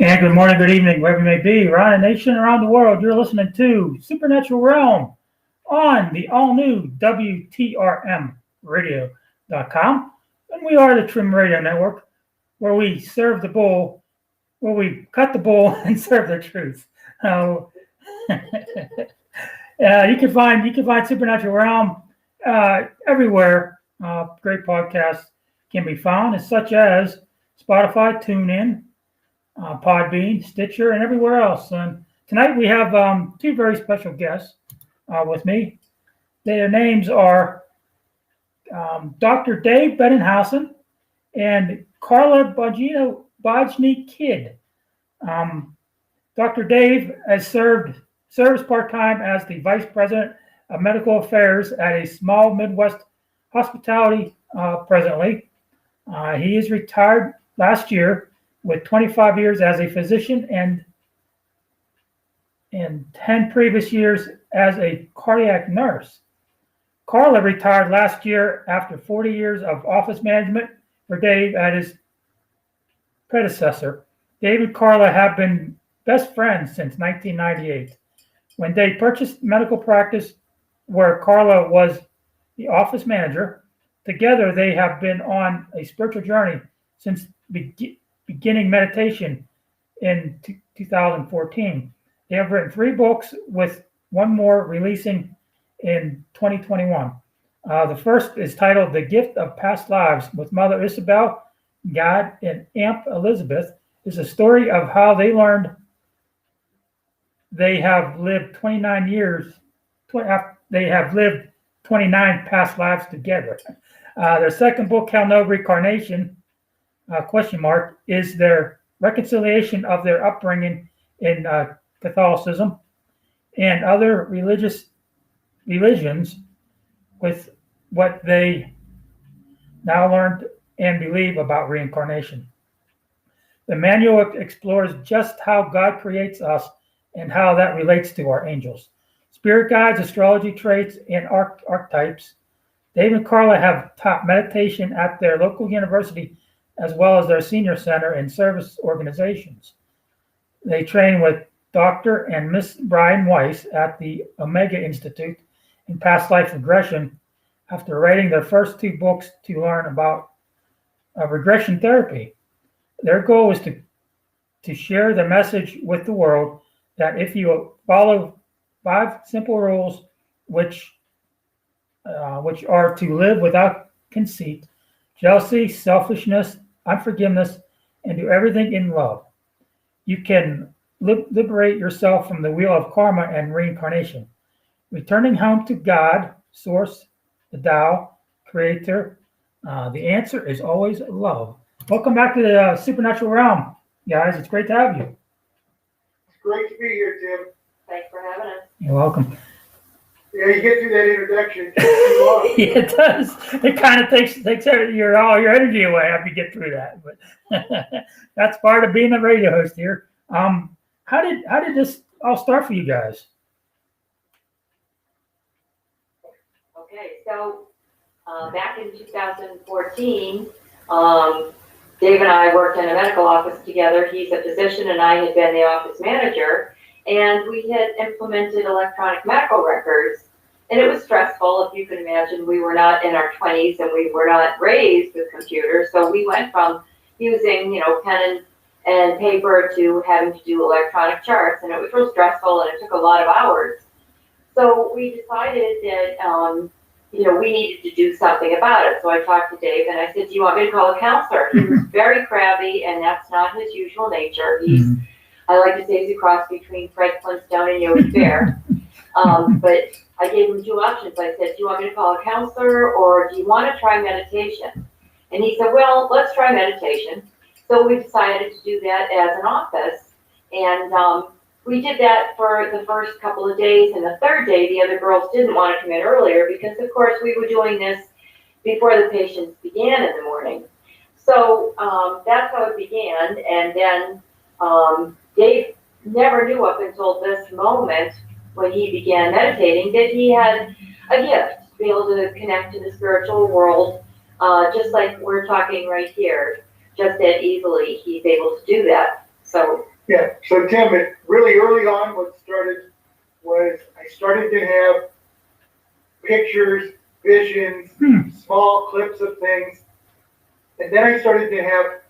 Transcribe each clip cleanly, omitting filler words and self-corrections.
And good morning, good evening, wherever you may be, around the nation, around the world. You're listening to Supernatural Realm on the all-new WTRMradio.com. And we are the Trim Radio Network, where we serve the bull, where we cut the bull and serve the truth. You can find Supernatural Realm everywhere. Great podcasts can be found, such as Spotify, TuneIn, Podbean, Stitcher, and everywhere else. And tonight we have two very special guests with me. Their names are Dr. Dave Bettenhausen and Carla Bogni Kidd. Dr. Dave has serves part-time as the Vice President of Medical Affairs at a small Midwest hospitality presently. He is retired last year with 25 years as a physician and 10 previous years as a cardiac nurse. Carla retired last year after 40 years of office management for Dave at his predecessor. Dave and Carla have been best friends since 1998, when Dave purchased medical practice where Carla was the office manager. Together, they have been on a spiritual journey since beginning meditation in 2014. They have written 3 books, with one more releasing in 2021. The first is titled The Gift of Past Lives with Mother Isabel, God, and Aunt Elizabeth. It's a story of how they learned they have lived 29 years. They have lived 29 past lives together. Their second book, Hell No Reincarnation, is their reconciliation of their upbringing in Catholicism and other religions with what they now learned and believe about reincarnation. The manual explores just how God creates us and how that relates to our angels, spirit guides, astrology traits, and archetypes. Dave and Carla have taught meditation at their local university as well as their senior center and service organizations. They train with Dr. and Miss Brian Weiss at the Omega Institute in past life regression after writing their first 2 books to learn about regression therapy. Their goal is to share the message with the world that if you follow 5 simple rules, which are to live without conceit, jealousy, selfishness, unforgiveness, and do everything in love, you can liberate yourself from the wheel of karma and reincarnation, returning home to God, Source, the Tao, Creator. The answer is always love. Welcome back to the Supernatural Realm, guys. It's great to have you. It's great to be here, Tim. Thanks for having us. You're welcome. Yeah, you get through that introduction. It It does. It kind of takes all your energy away after you get through that. But that's part of being a radio host here. How did this all start for you guys? Okay, so back in 2014, Dave and I worked in a medical office together. He's a physician and I had been the office manager, and we had implemented electronic medical records, and it was stressful. If you can imagine, we were not in our 20s and we were not raised with computers, so we went from using, pen and paper to having to do electronic charts, and it was real stressful and it took a lot of hours. So we decided that we needed to do something about it. So I talked to Dave and I said, do you want me to call a counselor? He was very crabby, and that's not his usual nature. I like to say he's a cross between Fred Flintstone and Yogi Bear. But I gave him 2 options. I said, do you want me to call a counselor, or do you want to try meditation? And he said, well, let's try meditation. So we decided to do that as an office. And we did that for the first couple of days, and the third day, the other girls didn't want to come in earlier because, of course, we were doing this before the patients began in the morning. So that's how it began. And then Dave never knew up until this moment when he began meditating that he had a gift to be able to connect to the spiritual world, just like we're talking right here. Just that easily he's able to do that. So Yeah, so Tim, it really early on, what started was I started to have pictures, visions, small clips of things, and then I started to have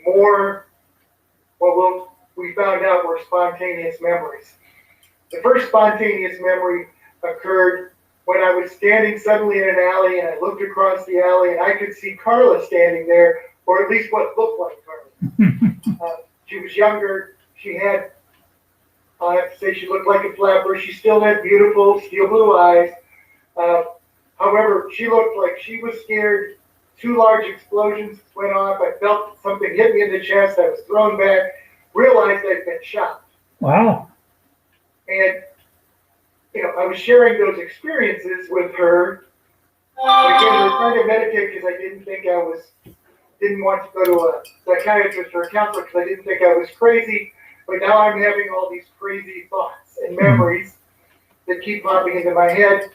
more, we found out were spontaneous memories. The first spontaneous memory occurred when I was standing suddenly in an alley and I looked across the alley and I could see Carla standing there, or at least what looked like Carla. She was younger. She had, I have to say, she looked like a flapper. She still had beautiful steel blue eyes. However, she looked like she was scared. Two large explosions went off. I felt something hit me in the chest. I was thrown back, realized I'd been shot. Wow. And, I was sharing those experiences with her. Again, we were trying to meditate because I didn't want to go to a psychiatrist or a counselor because I didn't think I was crazy. But now I'm having all these crazy thoughts and memories that keep popping into my head.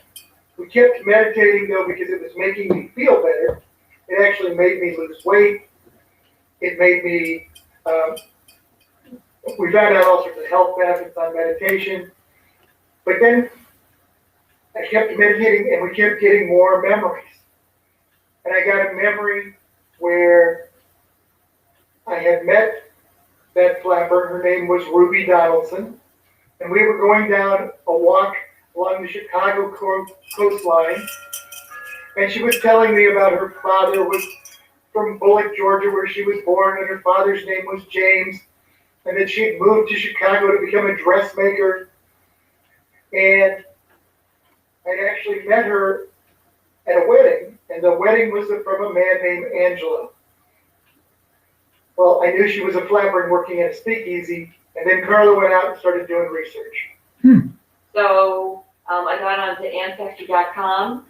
We kept meditating though because it was making me feel better. It actually made me lose weight. It made me, we found out all sorts of health benefits on meditation. But then I kept meditating and we kept getting more memories. And I got a memory where I had met that flapper. Her name was Ruby Donaldson. And we were going down a walk along the Chicago coastline. And she was telling me about her father was from Bullock, Georgia, where she was born, and her father's name was James, and that she had moved to Chicago to become a dressmaker. And I'd actually met her at a wedding, and the wedding was from a man named Angelo. Well, I knew she was a flapper and working at a speakeasy, and then Carla went out and started doing research. So I got onto Ancestry.com,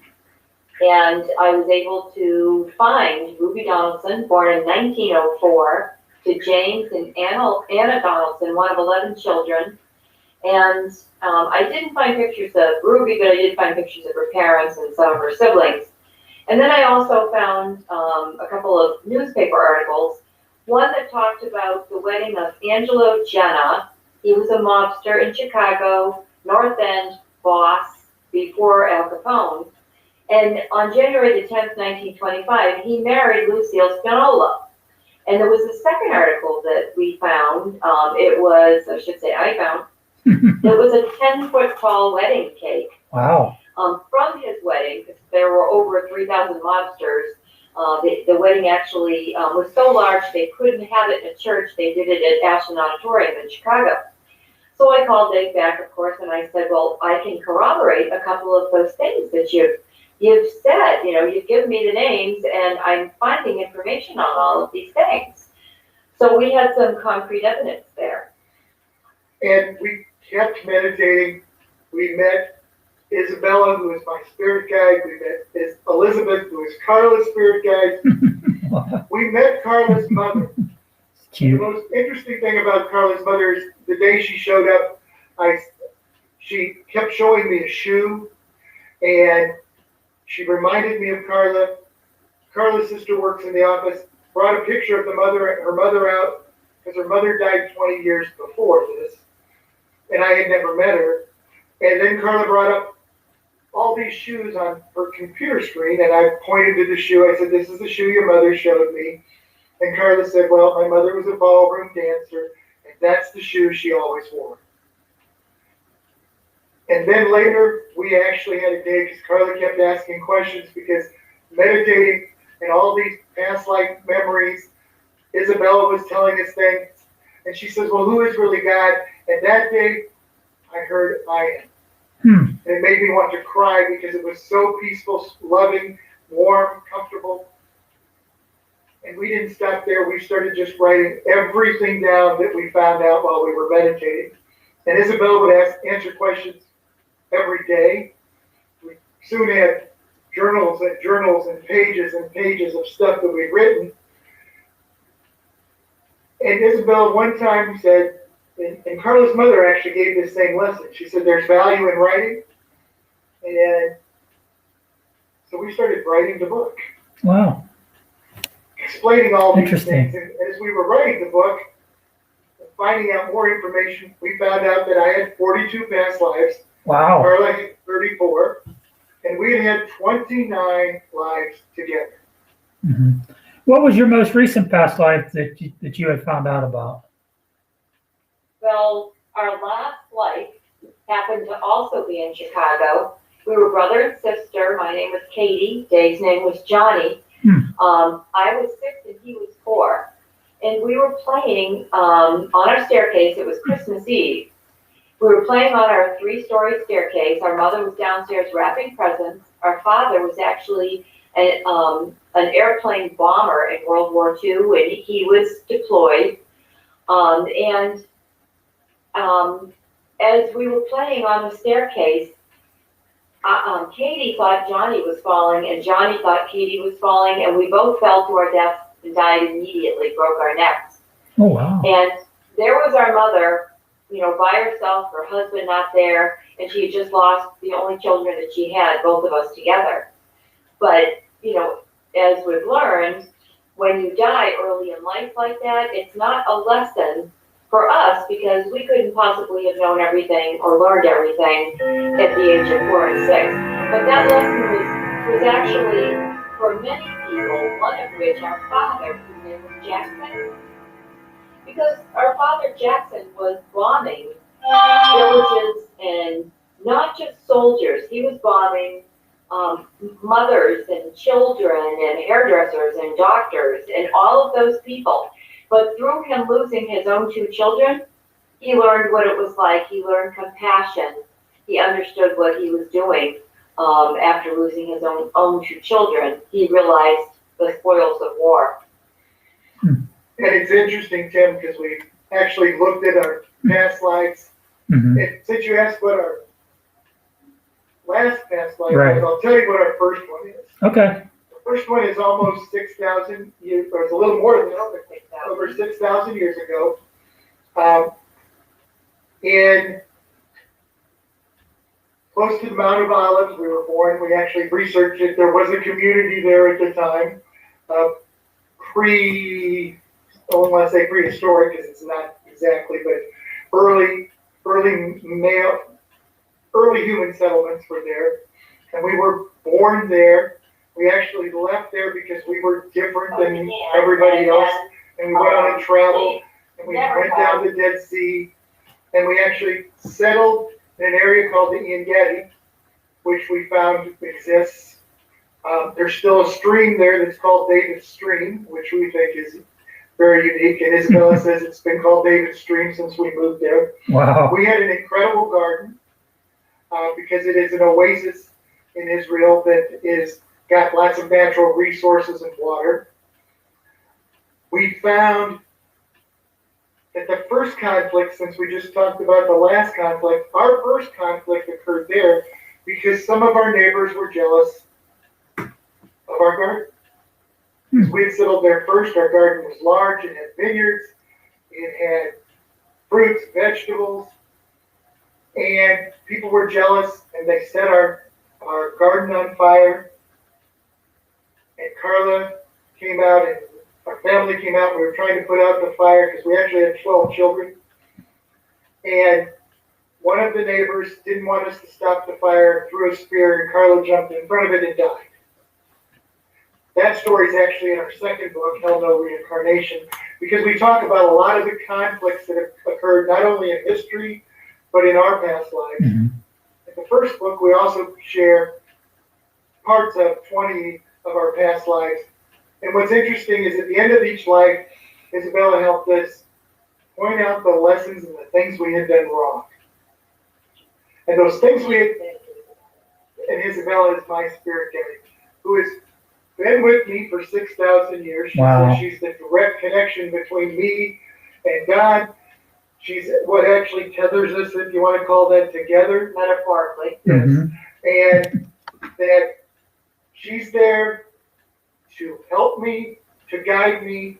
and I was able to find Ruby Donaldson, born in 1904, to James and Anna Donaldson, one of 11 children. And I didn't find pictures of Ruby, but I did find pictures of her parents and some of her siblings. And then I also found a couple of newspaper articles, one that talked about the wedding of Angelo Jenna. He was a mobster in Chicago, North End boss before Al Capone. And on January the 10th, 1925, he married Lucille Spinola. And there was a second article that we found. I found. It was a 10-foot tall wedding cake. Wow. From his wedding, there were over 3,000 mobsters. The wedding actually was so large they couldn't have it in a church. They did it at Ashland Auditorium in Chicago. So I called Dave back, of course, and I said, well, I can corroborate a couple of those things that you've said. You've given me the names, and I'm finding information on all of these things. So we had some concrete evidence there. And we kept meditating. We met Isabella, who was my spirit guide. We met Elizabeth, who was Carla's spirit guide. We met Carla's mother. Cute. The most interesting thing about Carla's mother is the day she showed up, she kept showing me a shoe, and she reminded me of Carla. Carla's sister works in the office, brought a picture of her mother out, because her mother died 20 years before this, and I had never met her. And then Carla brought up all these shoes on her computer screen, and I pointed to the shoe. I said, this is the shoe your mother showed me. And Carla said, well, my mother was a ballroom dancer, and that's the shoe she always wore. And then later, we actually had a day, because Carla kept asking questions, because meditating and all these past life memories, Isabella was telling us things, and she says, well, who is really God? And that day, I heard I am. And it made me want to cry because it was so peaceful, loving, warm, comfortable. And we didn't stop there. We started just writing everything down that we found out while we were meditating. And Isabella would answer questions every day. We soon had journals and pages of stuff that we'd written. And Isabella one time said, and Carla's mother actually gave this same lesson. She said, there's value in writing. And so we started writing the book. Wow. Explaining all these Interesting. things. And as we were writing the book, finding out more information, we found out that I had 42 past lives. Wow. Carla had 34, and we had 29 lives together. Hmm. What was your most recent past life that you had found out about? Well, our last life happened to also be in Chicago. We were brother and sister. My name was Katie. Dave's name was Johnny. I was 6 and he was 4. And we were playing on our staircase. It was Christmas Eve. We were playing on our 3-story staircase. Our mother was downstairs wrapping presents. Our father was actually an airplane bomber in World War II, and he was deployed. As we were playing on the staircase, Katie thought Johnny was falling, and Johnny thought Katie was falling, and we both fell to our deaths and died immediately, broke our necks. Oh, wow. And there was our mother, by herself, her husband not there, and she had just lost the only children that she had, both of us together. But, as we've learned, when you die early in life like that, it's not a lesson for us because we couldn't possibly have known everything or learned everything at the age of 4 and 6. But that lesson was actually, for many people, one of which our father, whose name was Jackson, because our father Jackson was bombing villages and not just soldiers. He was bombing mothers and children and hairdressers and doctors and all of those people. But through him losing his own 2 children, he learned what it was like. He learned compassion. He understood what he was doing after losing his own 2 children. He realized the spoils of war. And it's interesting, Tim, because we actually looked at our past lives. Mm-hmm. And since you asked what our last past life Right. was, I'll tell you what our first one is. Okay. The first one is almost 6,000 years, or it's a little more than that, over 6,000 years ago. In close to the Mount of Olives, we were born. We actually researched it. There was a community there at the time, I don't want to say prehistoric because it's not exactly, but early human settlements were there, and we were born there. We actually left there because we were different than everybody else, and we went on a travel, and we went down the Dead Sea, and we actually settled in an area called the Engedi, which we found exists. There's still a stream there that's called David's Stream, which we think is very unique, and Isabella says it's been called David's Stream since we moved there. Wow. We had an incredible garden because it is an oasis in Israel that is got lots of natural resources and water. We found that the first conflict, since we just talked about the last conflict, our first conflict occurred there because some of our neighbors were jealous of our garden. Because we had settled there first, our garden was large, it had vineyards, it had fruits, vegetables, and people were jealous, and they set our garden on fire. And Carla came out, and our family came out, and we were trying to put out the fire because we actually had 12 children. And one of the neighbors didn't want us to stop the fire, threw a spear, and Carla jumped in front of it and died. That story is actually in our second book, Hell No Reincarnation, because we talk about a lot of the conflicts that have occurred not only in history, but in our past lives. Mm-hmm. In the first book, we also share parts of 20 of our past lives. And what's interesting is at the end of each life, Isabella helped us point out the lessons and the things we had done wrong. And those things we had, and Isabella is my spirit guide, who has been with me for 6,000 years. Wow. She's the direct connection between me and God. She's what actually tethers us, if you want to call that, together. Metaphorically. Yes. Mm-hmm. And that she's there to help me, to guide me,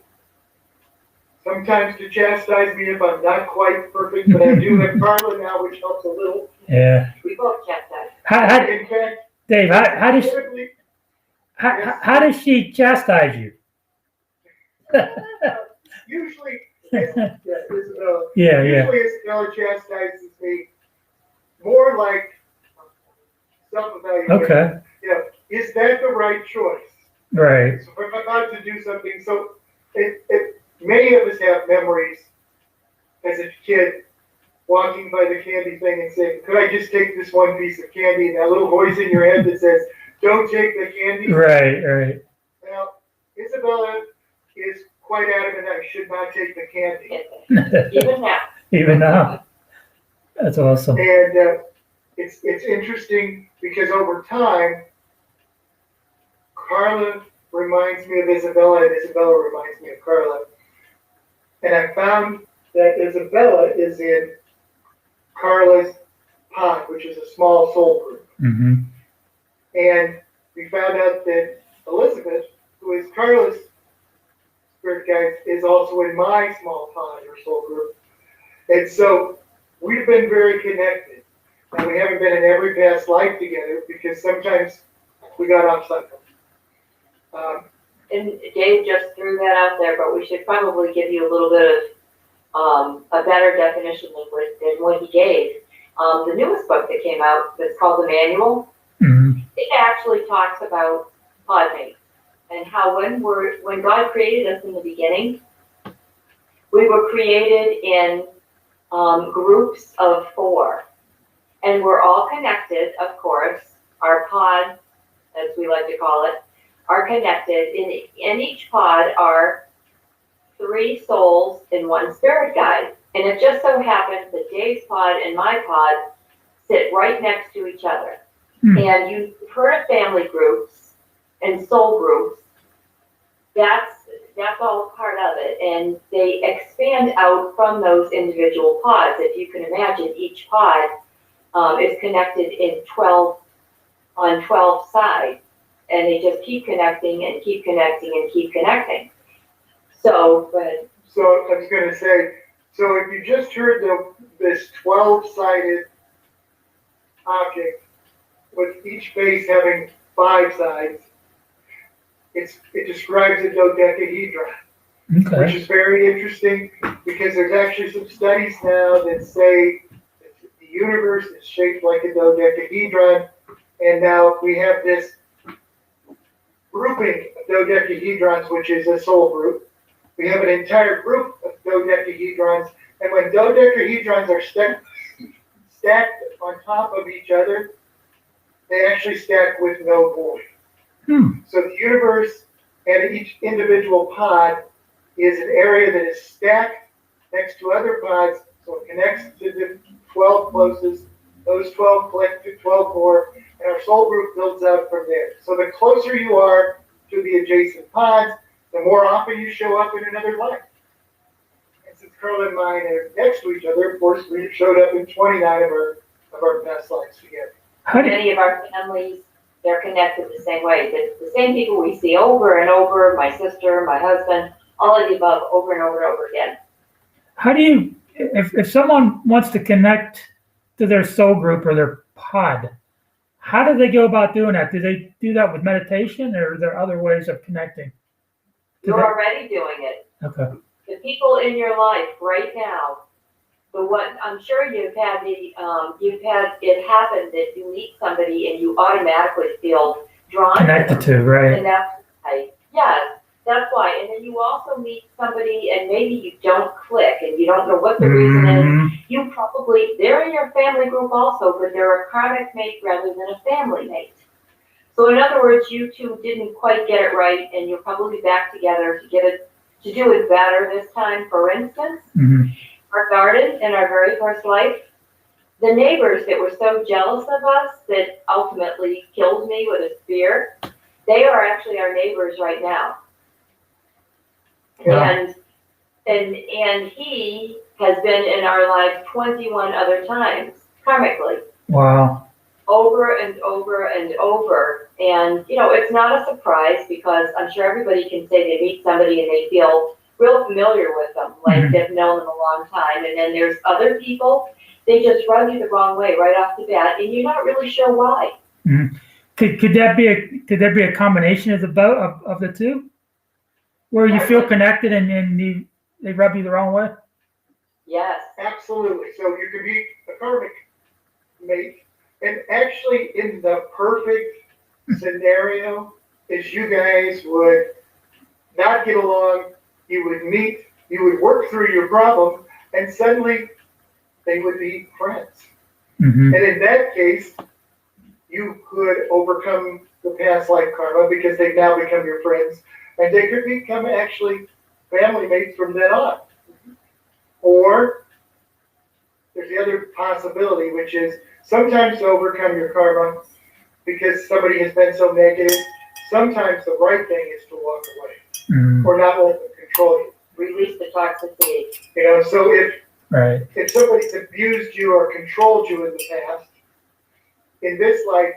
sometimes to chastise me if I'm not quite perfect, but I do have Carla now, which helps a little. Yeah. We both chastise. In fact, Dave, typically, how does she chastise you? usually Yeah, Isabella. Yeah, yeah. Usually Isabella chastises me more like self-evaluation. Okay, You know, is that the right choice? right. So if I'm about to do something, so many of us have memories as a kid walking by the candy thing and saying, could I just take this one piece of candy? And that little voice in your head that says, don't take the candy. Right, right. Now, Isabella is quite adamant I should not take the candy. Even now. Even now. That's awesome. And it's interesting because over time, Carla reminds me of Isabella, and Isabella reminds me of Carla. And I found that Isabella is in Carla's pod, which is a small soul group. Mm-hmm. And we found out that Elizabeth, who is Carla's spirit guide, is also in my small pod or soul group. And so we've been very connected. And we haven't been in every past life together because sometimes we got off cycle. And Dave just threw that out there, but we should probably give you a little bit of a better definition than what he gave. The newest book that came out that's called The Manual, Mm-hmm. it actually talks about pod mates and how when God created us in the beginning, we were created in groups of 4. And we're all connected, of course. Our pods, as we like to call it, are connected. In each pod are 3 souls and 1 spirit guide. And it just so happens that Dave's pod and my pod sit right next to each other. Hmm. And you've heard of family groups and soul groups. That's all part of it. And they expand out from those individual pods. If you can imagine, each pod is connected on 12 sides. And they just keep connecting and keep connecting and keep connecting. So, go ahead. So I was going to say, so if you just heard this 12-sided object with each face having 5 sides, it describes a dodecahedron, Okay. which is very interesting because there's actually some studies now that say that the universe is shaped like a dodecahedron, and now we have this grouping of dodecahedrons, which is a soul group. We have an entire group of dodecahedrons, and when dodecahedrons are stacked on top of each other, they actually stack with no void. So the universe and each individual pod is an area that is stacked next to other pods, so it connects to the 12 closest, those 12 collect to 12 more, and our soul group builds out from there. So the closer you are to the adjacent pods, the more often you show up in another life. And since Carla and mine are next to each other, of course, we showed up in 29 of our past lives together. Many of our families, they're connected the same way. The same people we see over and over, my sister, my husband, all of the above, over and over and over again. How do you, if someone wants to connect to their soul group or their pod, how do they go about doing that? Do they do that with meditation, or are there other ways of connecting? You're already doing it. Okay. The people in your life right now, the one I'm sure you've had it happen that you meet somebody and you automatically feel drawn Connected to them. to, right? And that's right. Yes, that's why. And then you also meet somebody and maybe you don't click and you don't know what the reason is. Mhm. You probably, they're in your family group also, but they're a karmic mate rather than a family mate. So in other words, you two didn't quite get it right, and you'll probably be back together to do it better this time. For instance, Mhm. our garden in our very first life, the neighbors that were so jealous of us that ultimately killed me with a spear, they are actually our neighbors right now. Wow. And he has been in our lives 21 other times, karmically. Wow. Over and over and over. And, it's not a surprise because I'm sure everybody can say they meet somebody and they feel real familiar with them, like they've known them a long time. And then there's other people, they just rub you the wrong way right off the bat, and you're not really sure why. Mm-hmm. Could that be a combination of the two, where you feel connected and they rub you the wrong way? Yes. Absolutely. So you could be a karmic mate, and actually, in the perfect scenario, is you guys would not get along. You would meet. You would work through your problem, and suddenly they would be friends. Mm-hmm. And in that case, you could overcome the past life karma because they've now become your friends, and they could become actually family mates from then on. Or there's the other possibility, which is sometimes to overcome your karma because somebody has been so negative. Sometimes the right thing is to walk away Mm-hmm. or not let them control you. Release the toxicity. You know, so Right. if somebody's abused you or controlled you in the past, in this life,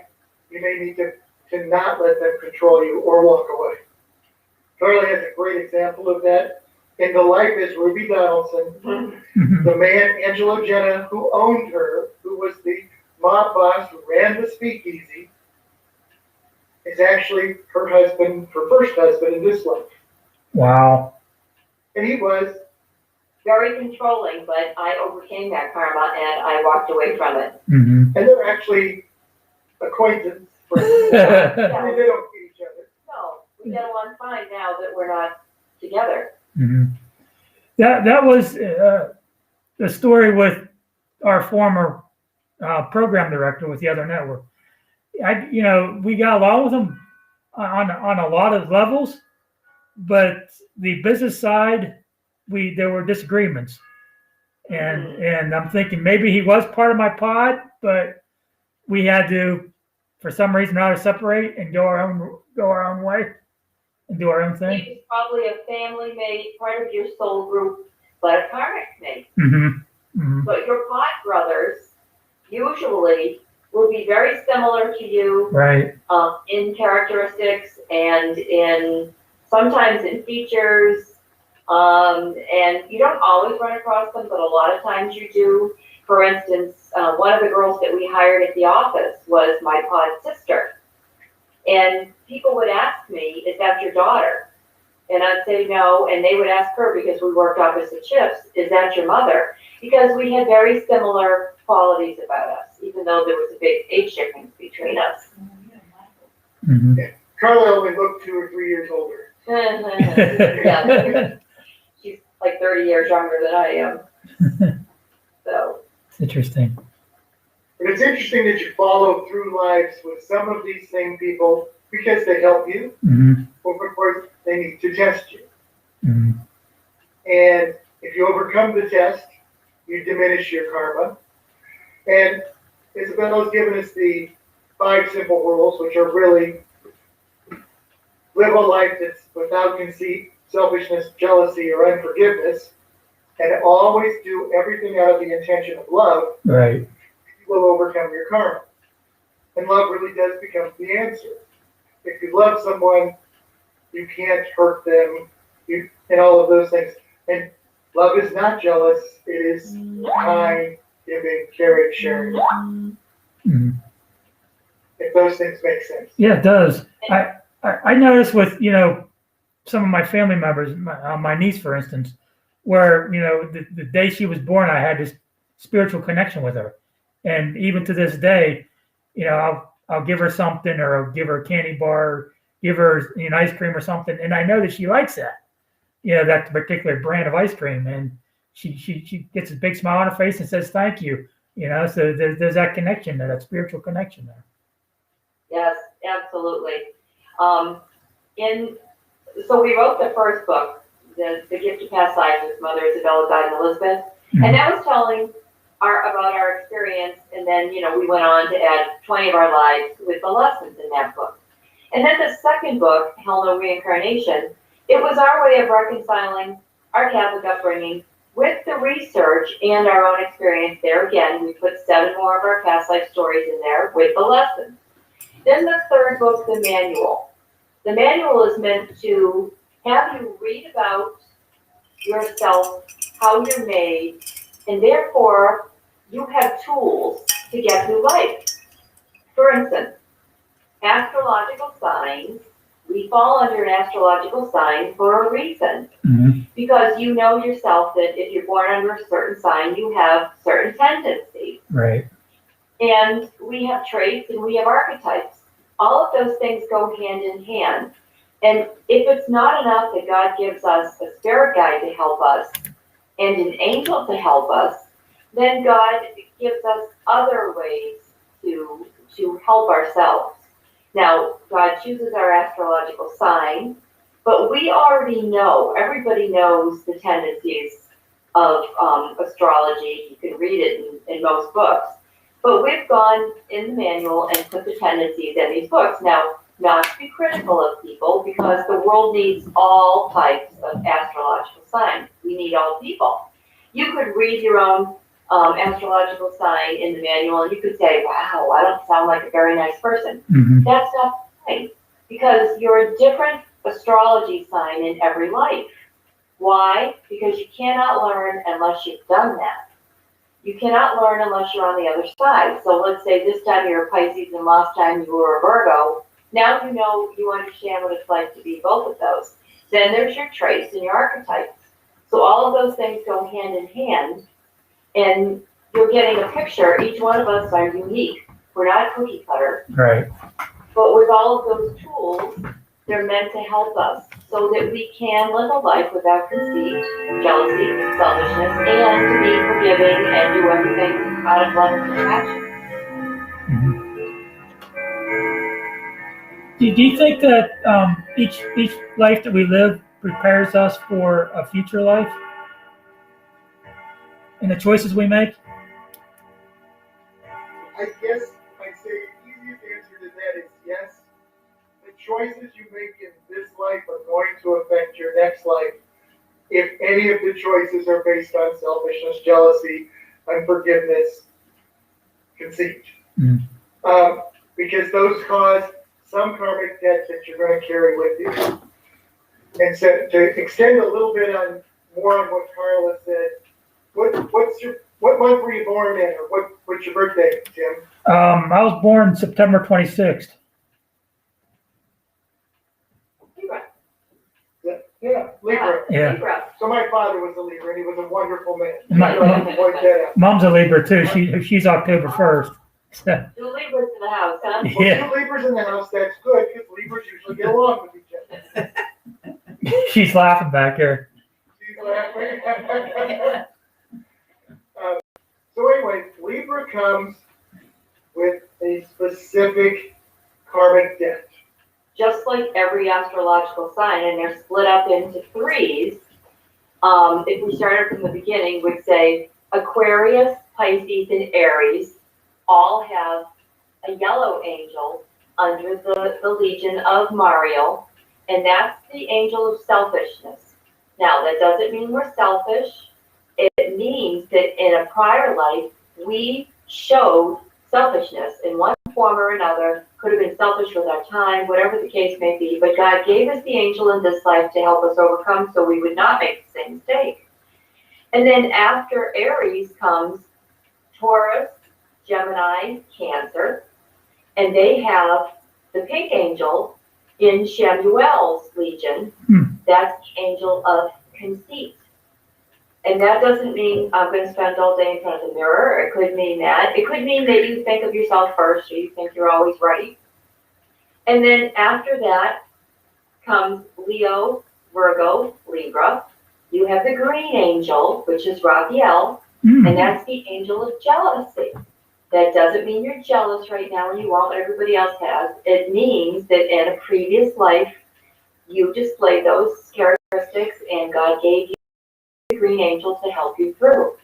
you may need to not let them control you or walk away. Carla has a great example of that. In The Life is Ruby Donaldson, Mm-hmm. the man, Angelo Jenna, who owned her, who was the mob boss who ran the speakeasy, is actually her husband, her first husband in this life. Wow. And he was, Very controlling, but I overcame that karma and I walked away from it. Mm-hmm. and they're actually acquaintance friends. I mean, they don't see each other. No, we get along fine now that we're not together. Mm-hmm. That was the story with our former program director with the other network. We got along with him on a lot of levels, but the business side, there were disagreements, and I'm thinking maybe he was part of my pod, but we had to, for some reason, rather separate and go our own way and do our own thing. He was probably a family mate, part of your soul group, but a karmic mate. Mm-hmm. Mm-hmm. But your pod brothers usually will be very similar to you, Right. in characteristics and sometimes in features. And you don't always run across them, but a lot of times you do. For instance, one of the girls that we hired at the office was my pod sister. And people would ask me, is that your daughter? And I'd say no, and they would ask her because we worked opposite shifts, is that your mother? Because we had very similar qualities about us, even though there was a big age difference between us. Mm-hmm. Carla only looked 2 or 3 years older. Yeah, she's like 30 years younger than I am. So. It's interesting. But it's interesting that you follow through lives with some of these same people because they help you, Mm-hmm. or of course they need to test you. Mm-hmm. And if you overcome the test, you diminish your karma. And Isabella's given us the 5 simple rules, which are really live a life that's without conceit, selfishness, jealousy, or unforgiveness, and always do everything out of the intention of love. Right. You will overcome your karma. And love really does become the answer. If you love someone, you can't hurt them, and all of those things. And love is not jealous. It is kind, giving, caring, sharing. Mm-hmm. If those things make sense. Yeah, it does. I noticed with, some of my family members, my niece, for instance, where, the day she was born, I had this spiritual connection with her. And even to this day, I'll give her something, or I'll give her a candy bar, or give her ice cream or something. And I know that she likes that, that particular brand of ice cream. And she gets a big smile on her face and says, thank you. So there's that connection there, that spiritual connection there. Yes, absolutely. So we wrote the first book, The Gift of Past Lives, with Mother Isabella, Guide, and Elizabeth. Mm-hmm. And that was telling about our experience, and then, we went on to add 20 of our lives with the lessons in that book. And then the second book, Hell No Reincarnation, it was our way of reconciling our Catholic upbringing with the research and our own experience there. Again, we put 7 more of our past life stories in there with the lessons. Then the third book, the manual. The manual is meant to have you read about yourself, how you're made, and therefore you have tools to get through life. For instance, astrological signs, we we fall under an astrological sign for a reason. Mm-hmm. Because you know yourself that if you're born under a certain sign, you have certain tendencies. Right. And we have traits and we have archetypes. All of those things go hand in hand. And if it's not enough that God gives us a spirit guide to help us and an angel to help us, then God gives us other ways to help ourselves. Now, God chooses our astrological sign, but we already know, everybody knows the tendencies of astrology. You can read it in most books. But we've gone in the manual and put the tendencies in these books. Now, not to be critical of people, because the world needs all types of astrological signs. We need all people. You could read your own astrological sign in the manual, and you could say, wow, I don't sound like a very nice person. Mm-hmm. That's not the point, because you're a different astrology sign in every life. Why? Because you cannot learn unless you've done that. You cannot learn unless you're on the other side. So let's say this time you're a Pisces and last time you were a Virgo. Now you understand what it's like to be both of those. Then there's your traits and your archetypes. So all of those things go hand in hand, and you're getting a picture. Each one of us are unique. We're not cookie cutter. Right. But with all of those tools, they're meant to help us so that we can live a life without conceit, jealousy, selfishness, and to be forgiving and do everything out of love and compassion. Mm-hmm. Do you think that each life that we live prepares us for a future life and the choices we make? I guess I'd say the easiest answer to that is yes. The choices you make in this life are going to affect your next life. If any of the choices are based on selfishness, jealousy, unforgiveness, conceit. Mm. Because those cause some karmic debt that you're going to carry with you. And so to extend a little bit more on what Carla said, what month were you born in, or what's your birthday, Jim? I was born September 26th. Yeah, Libra. Yeah. Libra. So my father was a Libra, and he was a wonderful man. Mom's a Libra too. She's October 1st. Two Libras in the house, huh? Well, Yeah. 2 Libras in the house, that's good, because Libras usually get along with each other. She's laughing back there. She's laughing. So anyway, Libra comes with a specific karmic debt. Just like every astrological sign, and they're split up into threes. If we started from the beginning, we'd say Aquarius, Pisces, and Aries all have a yellow angel under the legion of Mariel, and that's the angel of selfishness. Now, that doesn't mean we're selfish. It means that in a prior life, we showed selfishness in one form or another. Could have been selfish with our time, whatever the case may be, but God gave us the angel in this life to help us overcome so we would not make the same mistake. And then after Aries comes Taurus, Gemini, Cancer, and they have the pink angel in Shamuel's legion. That's the angel of conceit. And that doesn't mean I'm going to spend all day in front of the mirror. It could mean that. It could mean that you think of yourself first, or you think you're always right. And then after that comes Leo, Virgo, Libra. You have the green angel, which is Raphael, and that's the angel of jealousy. That doesn't mean you're jealous right now and you want what everybody else has. It means that in a previous life, you displayed those characteristics and God gave you the green angel to help you through.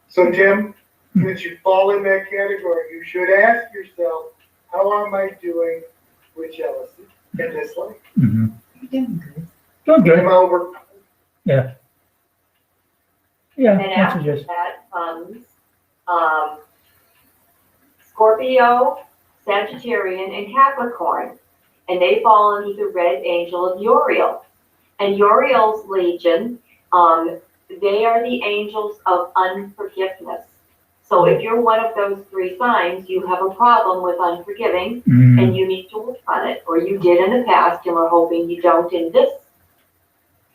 So Tim, since you fall in that category, you should ask yourself, how am I doing with jealousy in this life? Mm-hmm. You're doing good. Doing good. Am I over? Yeah. Yeah. And That's after just. that comes Scorpio, Sagittarian, and Capricorn. And they fall under the red angel of Uriel. And Uriel's legion, they are the angels of unforgiveness. So if you're one of those three signs, you have a problem with unforgiving Mm. and you need to work on it, or you did in the past and we're hoping you don't in this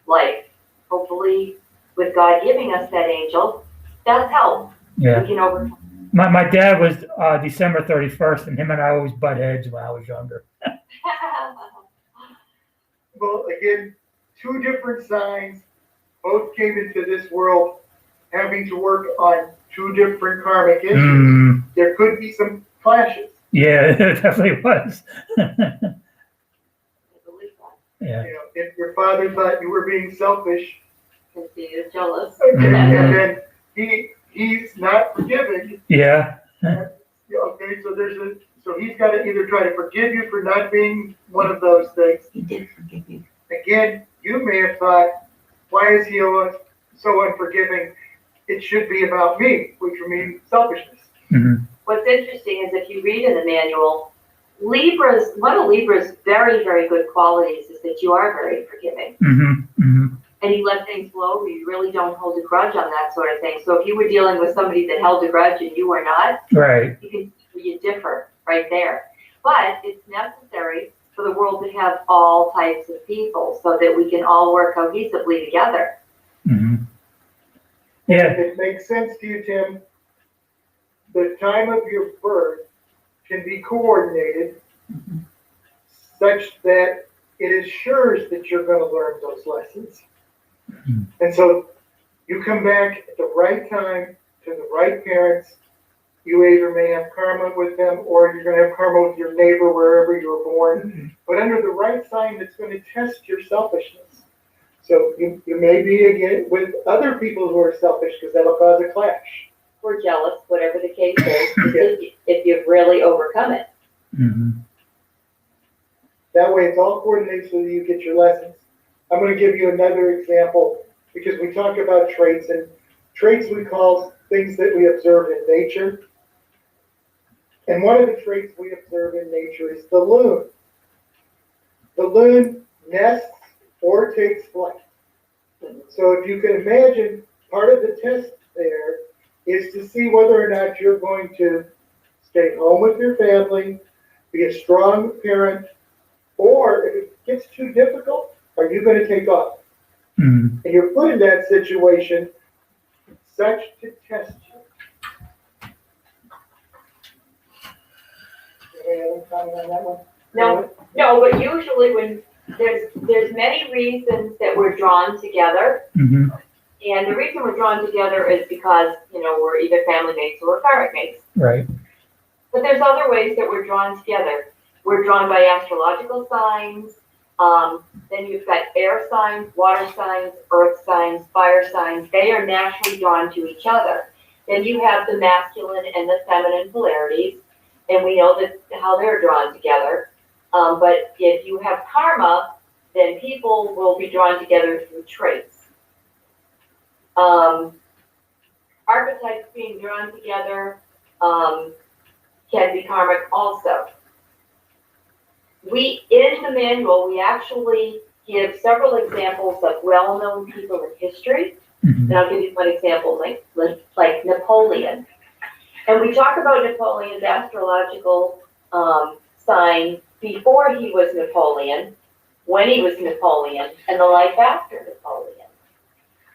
life. Hopefully, with God giving us that angel, that's help. Yeah. We can overcome. My dad was December 31st, and him and I always butt heads when I was younger. Well, again, two different signs, both came into this world having to work on two different karmic issues. Mm. There could be some clashes. Yeah, it definitely was. I believe that. Yeah. You know, if your father thought you were being selfish, Because he is jealous. and then he's not forgiving. Yeah. Okay, so he's got to either try to forgive you for not being one of those things. He did forgive you. Again, you may have thought, why is he so unforgiving? It should be about me, which would mean selfishness. Mm-hmm. What's interesting is if you read in the manual, one of Libra's very, very good qualities is that you are very forgiving. Mm-hmm. Mm-hmm. And you let things flow, you really don't hold a grudge on that sort of thing. So if you were dealing with somebody that held a grudge and you were not, Right. you differ right there. But it's necessary for the world to have all types of people so that we can all work cohesively together. Mm-hmm. Yeah. If it makes sense to you, Tim, the time of your birth can be coordinated such that it assures that you're going to learn those lessons. Mm-hmm. And so you come back at the right time to the right parents. You either may have karma with them or you're going to have karma with your neighbor wherever you were born, but under the right sign that's going to test your selfishness. So you may be again with other people who are selfish because that'll cause a clash. Or jealous, whatever the case is, if you've really overcome it. Mm-hmm. That way it's all coordinated so that you get your lessons. I'm going to give you another example because we talk about traits, and traits we call things that we observe in nature. And one of the traits we observe in nature is the loon. The loon nests or takes flight. So if you can imagine, part of the test there is to see whether or not you're going to stay home with your family, be a strong parent, or if it gets too difficult, are you going to take off? Mm-hmm. And you're put in that situation such to test you. Any other comment on that one? No, but usually when there's many reasons that we're drawn together. Mm-hmm. And the reason we're drawn together is because, we're either family mates or we're karmic mates. Right. But there's other ways that we're drawn together. We're drawn by astrological signs. Then you've got air signs, water signs, earth signs, fire signs. They are naturally drawn to each other. Then you have the masculine and the feminine polarities, and we know that how they're drawn together. But if you have karma, then people will be drawn together through traits. Archetypes being drawn together can be karmic also. In the manual, we actually give several examples of well-known people in history. Mm-hmm. And I'll give you one example, like Napoleon. And we talk about Napoleon's astrological sign before he was Napoleon, when he was Napoleon, and the life after Napoleon.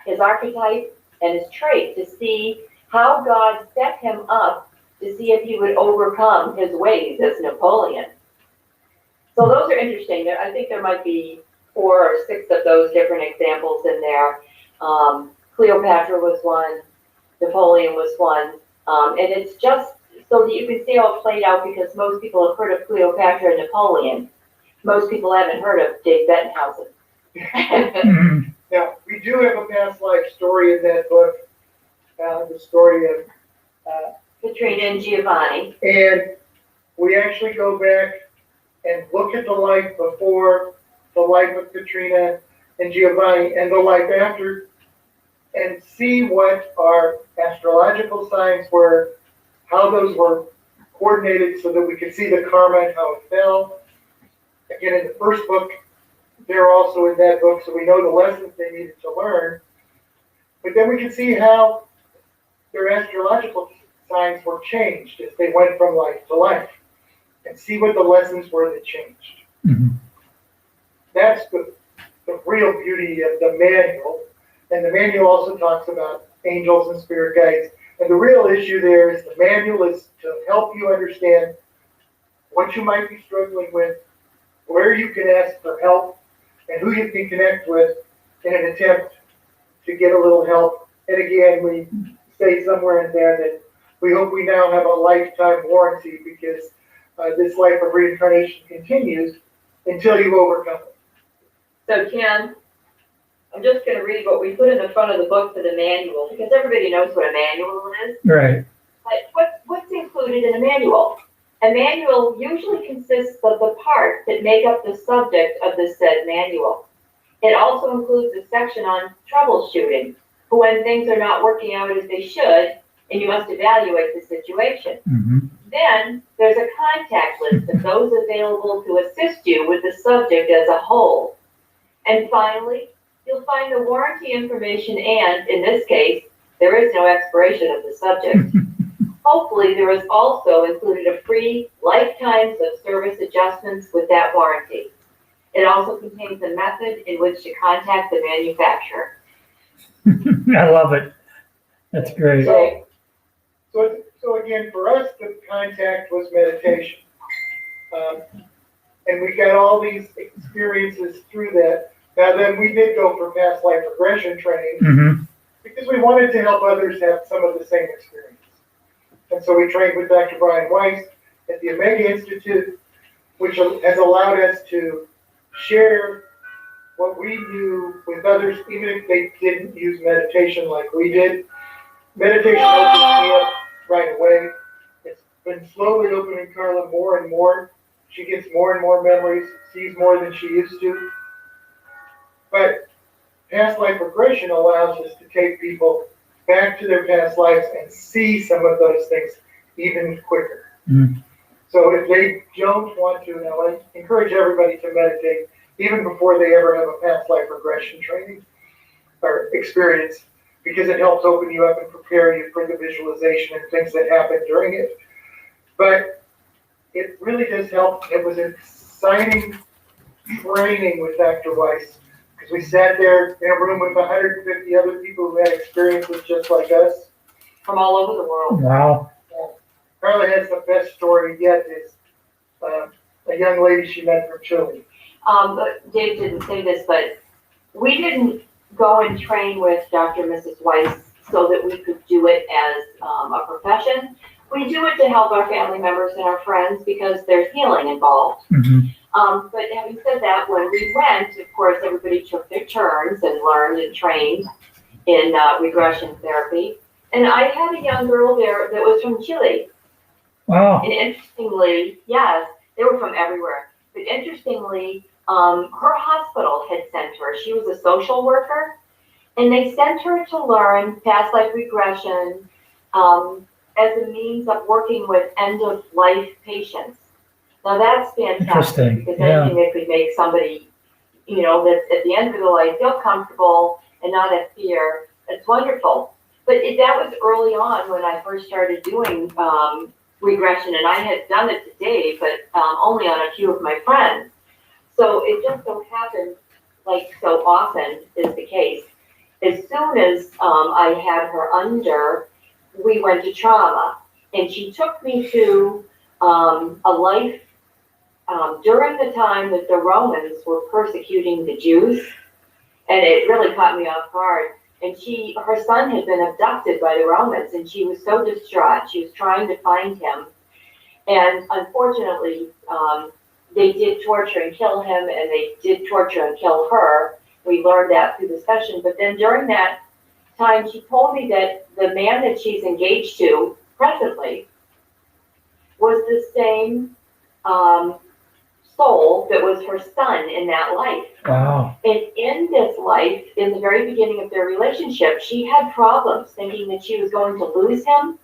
His archetype and his trait to see how God set him up to see if he would overcome his ways as Napoleon. So those are interesting. I think there might be 4 or 6 of those different examples in there. Cleopatra was one, Napoleon was one, and it's just so that you can see how it played out because most people have heard of Cleopatra and Napoleon. Most people haven't heard of Dave Bettenhausen. Mm-hmm. Now, we do have a past life story in that book, the story of Katrina and Giovanni. And we actually go back and look at the life before, the life of Katrina and Giovanni, and the life after, and see what our astrological signs were, how those were coordinated so that we could see the karma and how it fell. Again, in the first book, they're also in that book, so we know the lessons they needed to learn. But then we can see how their astrological signs were changed as they went from life to life, and see what the lessons were that changed. Mhm. That's the real beauty of the manual. And the manual also talks about angels and spirit guides. And the real issue there is the manual is to help you understand what you might be struggling with, where you can ask for help, and who you can connect with in an attempt to get a little help. And again, we say somewhere in there that we hope we now have a lifetime warranty, because this life of reincarnation continues until you overcome it. So Ken, I'm just going to read what we put in the front of the book for the manual, because everybody knows what a manual is. Right. But what's included in a manual? A manual usually consists of the parts that make up the subject of the said manual. It also includes a section on troubleshooting, for when things are not working out as they should, and you must evaluate the situation. Mm-hmm. Then there's a contact list of those available to assist you with the subject as a whole. And finally, you'll find the warranty information, and in this case, there is no expiration of the subject. Hopefully, there is also included a free lifetimes of service adjustments with that warranty. It also contains a method in which to contact the manufacturer. I love it. That's great. So again, for us, the contact was meditation. And we got all these experiences through that. Now then, we did go for past life regression training, Mm-hmm. because we wanted to help others have some of the same experience. And so we trained with Dr. Brian Weiss at the Omega Institute, which has allowed us to share what we knew with others, even if they didn't use meditation like we did. Meditation opens me up right away. It's been slowly opening Carla more and more. She gets more and more memories, sees more than she used to. But past life regression allows us to take people back to their past lives and see some of those things even quicker. Mm-hmm. So if they don't want to, now I encourage everybody to meditate even before they ever have a past life regression training or experience, because it helps open you up and prepare you for the visualization and things that happen during it. But it really does help. It was an exciting training with Dr. Weiss, because we sat there in a room with 150 other people who had experiences just like us. From all over the world. Wow. Carla has the best story yet, is a young lady she met from Chile. But Dave didn't say this, but we didn't go and train with Dr. and Mrs. Weiss so that we could do it as a profession. We do it to help our family members and our friends because there's healing involved. Mm-hmm. But having said that, when we went, of course, everybody took their turns and learned and trained in regression therapy. And I had a young girl there that was from Chile. Wow. And interestingly, yes, they were from everywhere. But interestingly, her hospital had sent her. She was a social worker, and they sent her to learn past life regression as a means of working with end-of-life patients. Now that's fantastic, Interesting. because Yeah. anything that could make somebody, that's at the end of their life feel comfortable and not have fear, it's wonderful. But that was early on when I first started doing regression, and I had done it to Dave, but only on a few of my friends. So it just so happened, like so often is the case, as soon as I had her under, we went to trauma, and she took me to a life during the time that the Romans were persecuting the Jews, and it really caught me off guard. And her son had been abducted by the Romans, and she was so distraught. She was trying to find him. And unfortunately, they did torture and kill him, and they did torture and kill her. We learned that through the session. But then during that time, she told me that the man that she's engaged to presently was the same soul that was her son in that life. Wow. And in this life, in the very beginning of their relationship, she had problems thinking that she was going to lose him.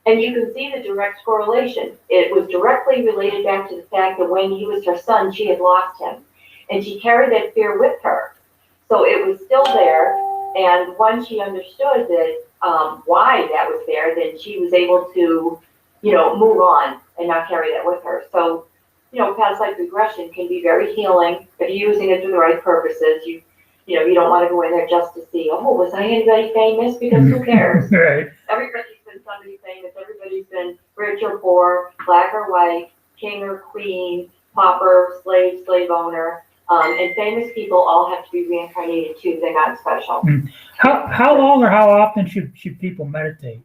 And you can see the direct correlation. It was directly related back to the fact that when he was her son, she had lost him. And she carried that fear with her. So it was still there. And once she understood that why that was there, then she was able to, move on and not carry that with her. So, past life regression can be very healing if you're using it for the right purposes. You don't want to go in there just to see, oh, was I anybody famous? Because who cares? Right. Everybody's been somebody famous. Everybody's been rich or poor, black or white, king or queen, pauper, slave owner. And famous people all have to be reincarnated too. They're not special. How long or how often should people meditate?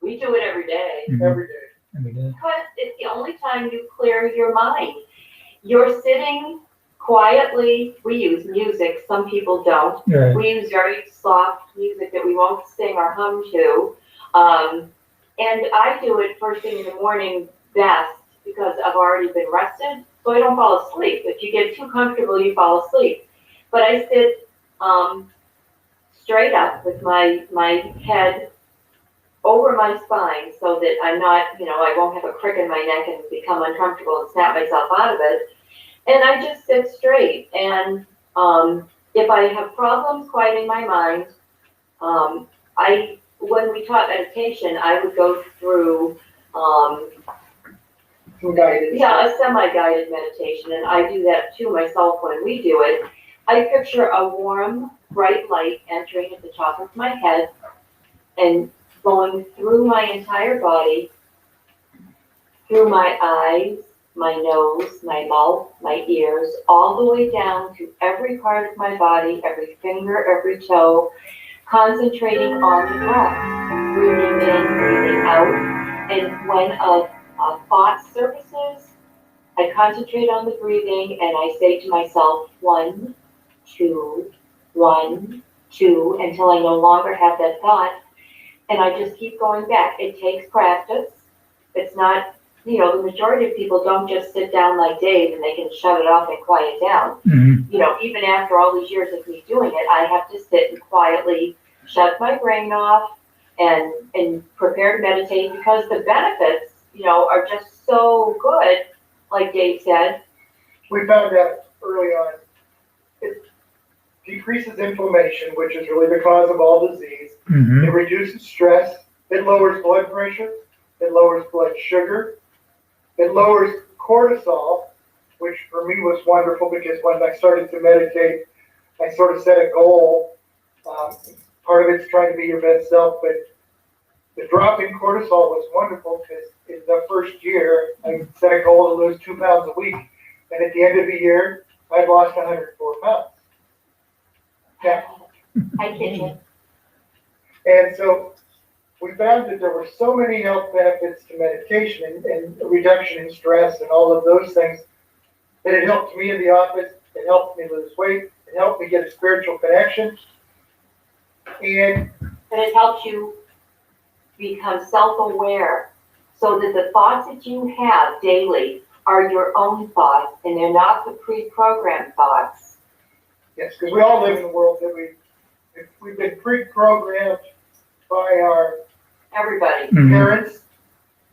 We do it every day. Every day. Every day. Because it's the only time you clear your mind. You're sitting quietly. We use music. Some people don't. Right. We use very soft music that we won't sing or hum to. And I do it first thing in the morning best because I've already been rested, so I don't fall asleep. If you get too comfortable, you fall asleep. But I sit straight up with my head over my spine so that I'm not, I won't have a crick in my neck and become uncomfortable and snap myself out of it. And I just sit straight. And if I have problems quieting my mind, when we taught meditation, I would go through a semi-guided meditation, and I do that too myself when we do it. I picture a warm, bright light entering at the top of my head and going through my entire body, through my eyes, my nose, my mouth, my ears, all the way down to every part of my body, every finger, every toe, concentrating on the breath, breathing in, breathing out. And when a thought surfaces, I concentrate on the breathing and I say to myself, 1, 2, 1, 2, until I no longer have that thought. And I just keep going back. It takes practice. It's not, the majority of people don't just sit down like Dave and they can shut it off and quiet down. Mm-hmm. Even after all these years of me doing it, I have to sit and quietly shut my brain off and prepare to meditate because the benefits, are just so good, like Dave said. We found out early on, it decreases inflammation, which is really the cause of all disease. Mm-hmm. It reduces stress. It lowers blood pressure. It lowers blood sugar. It lowers cortisol, which for me was wonderful because when I started to meditate, I sort of set a goal. Part of it's trying to be your best self, but the drop in cortisol was wonderful because in the first year, I set a goal to lose 2 pounds a week. And at the end of the year, I'd lost 104 pounds. Yeah. I kid you. And so we found that there were so many health benefits to meditation and reduction in stress and all of those things that it helped me in the office. It helped me lose weight. It helped me get a spiritual connection. And it helps you become self-aware so that the thoughts that you have daily are your own thoughts and they're not the pre-programmed thoughts. Yes, because we all live in a world that we've been pre-programmed by our everybody. Parents,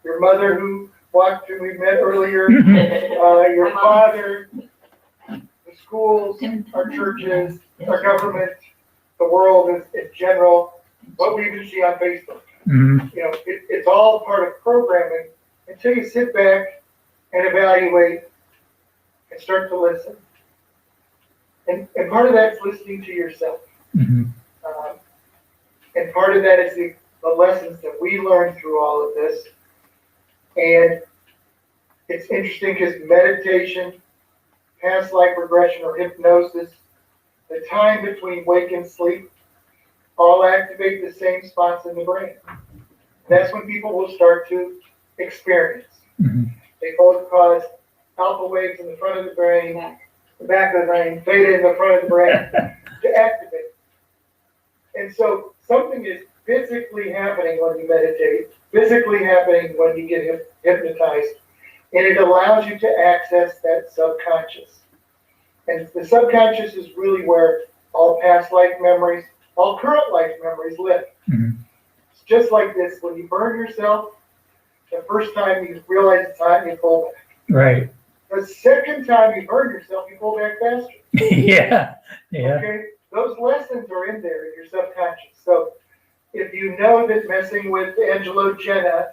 your mother who walked who we met earlier, your father, the schools, our churches, our government, the world in general, what we even see on Facebook. Mm-hmm. It's all part of programming until you sit back and evaluate and start to listen. And part of that's listening to yourself. Mm-hmm. And part of that is the lessons that we learned through all of this. And it's interesting because meditation, past life regression or hypnosis, the time between wake and sleep, all activate the same spots in the brain. That's when people will start to experience. Mm-hmm. They both cause alpha waves in the front of the brain, the back of the brain, theta in the front of the brain to activate. And so something is physically happening when you meditate, physically happening when you get hypnotized, and it allows you to access that subconscious. And the subconscious is really where all past life memories, all current life memories live. Mm-hmm. It's just like this. When you burn yourself, the first time you realize it's hot, you pull back. Right. The second time you burn yourself, you pull back faster. Yeah. Okay? Those lessons are in there in your subconscious. So if you know that messing with Angelo Jenna,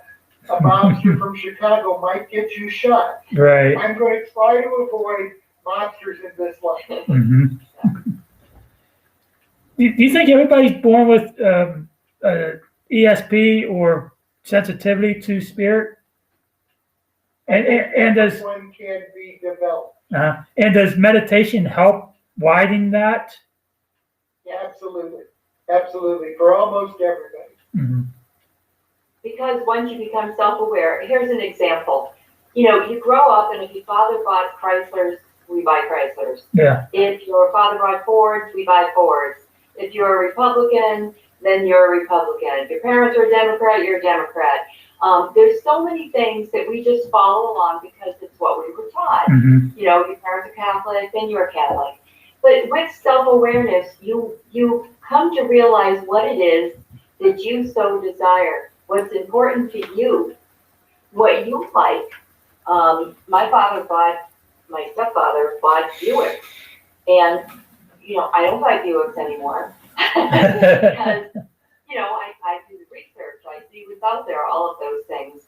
a mobster from Chicago, might get you shot, Right. I'm going to try to avoid mobsters in this life. Mm-hmm. Do you think everybody's born with ESP or sensitivity to spirit? And does one can be developed. And does meditation help widen that? Yeah, absolutely, absolutely, for almost everybody. Mm-hmm. Because once you become self-aware, here's an example. You grow up, and if your father bought Chryslers, we buy Chryslers. Yeah. If your father bought Fords, we buy Fords. If you're a Republican, then you're a Republican. If your parents are a Democrat, you're a Democrat. There's so many things that we just follow along because it's what we were taught. Mm-hmm. Your parents are Catholic, then you're Catholic. But with self-awareness, you come to realize what it is that you so desire, what's important to you, what you like. My stepfather bought Buick, and I don't buy Buicks anymore because I do the research, I see what's out there, all of those things.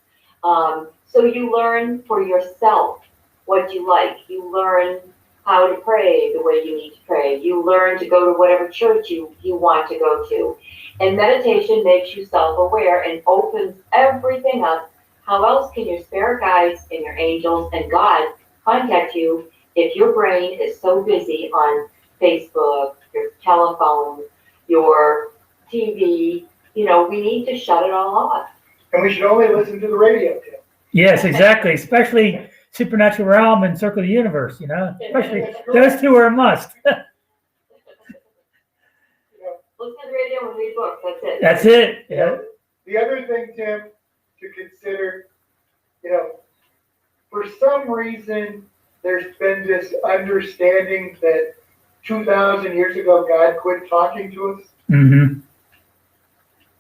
So you learn for yourself what you like. You learn how to pray the way you need to pray. You learn to go to whatever church you want to go to. And meditation makes you self-aware and opens everything up. How else can your spirit guides and your angels and God contact you if your brain is so busy on Facebook, your telephone, your TV? We need to shut it all off. And we should only listen to the radio, Tim. Yes, exactly. Especially Supernatural Realm and Circle of the Universe, Especially those two are a must. Listen to the radio and read books. That's it. That's it. Yeah. The other thing, Tim, to consider, for some reason, there's been this understanding that 2,000 years ago, God quit talking to us. Mm-hmm.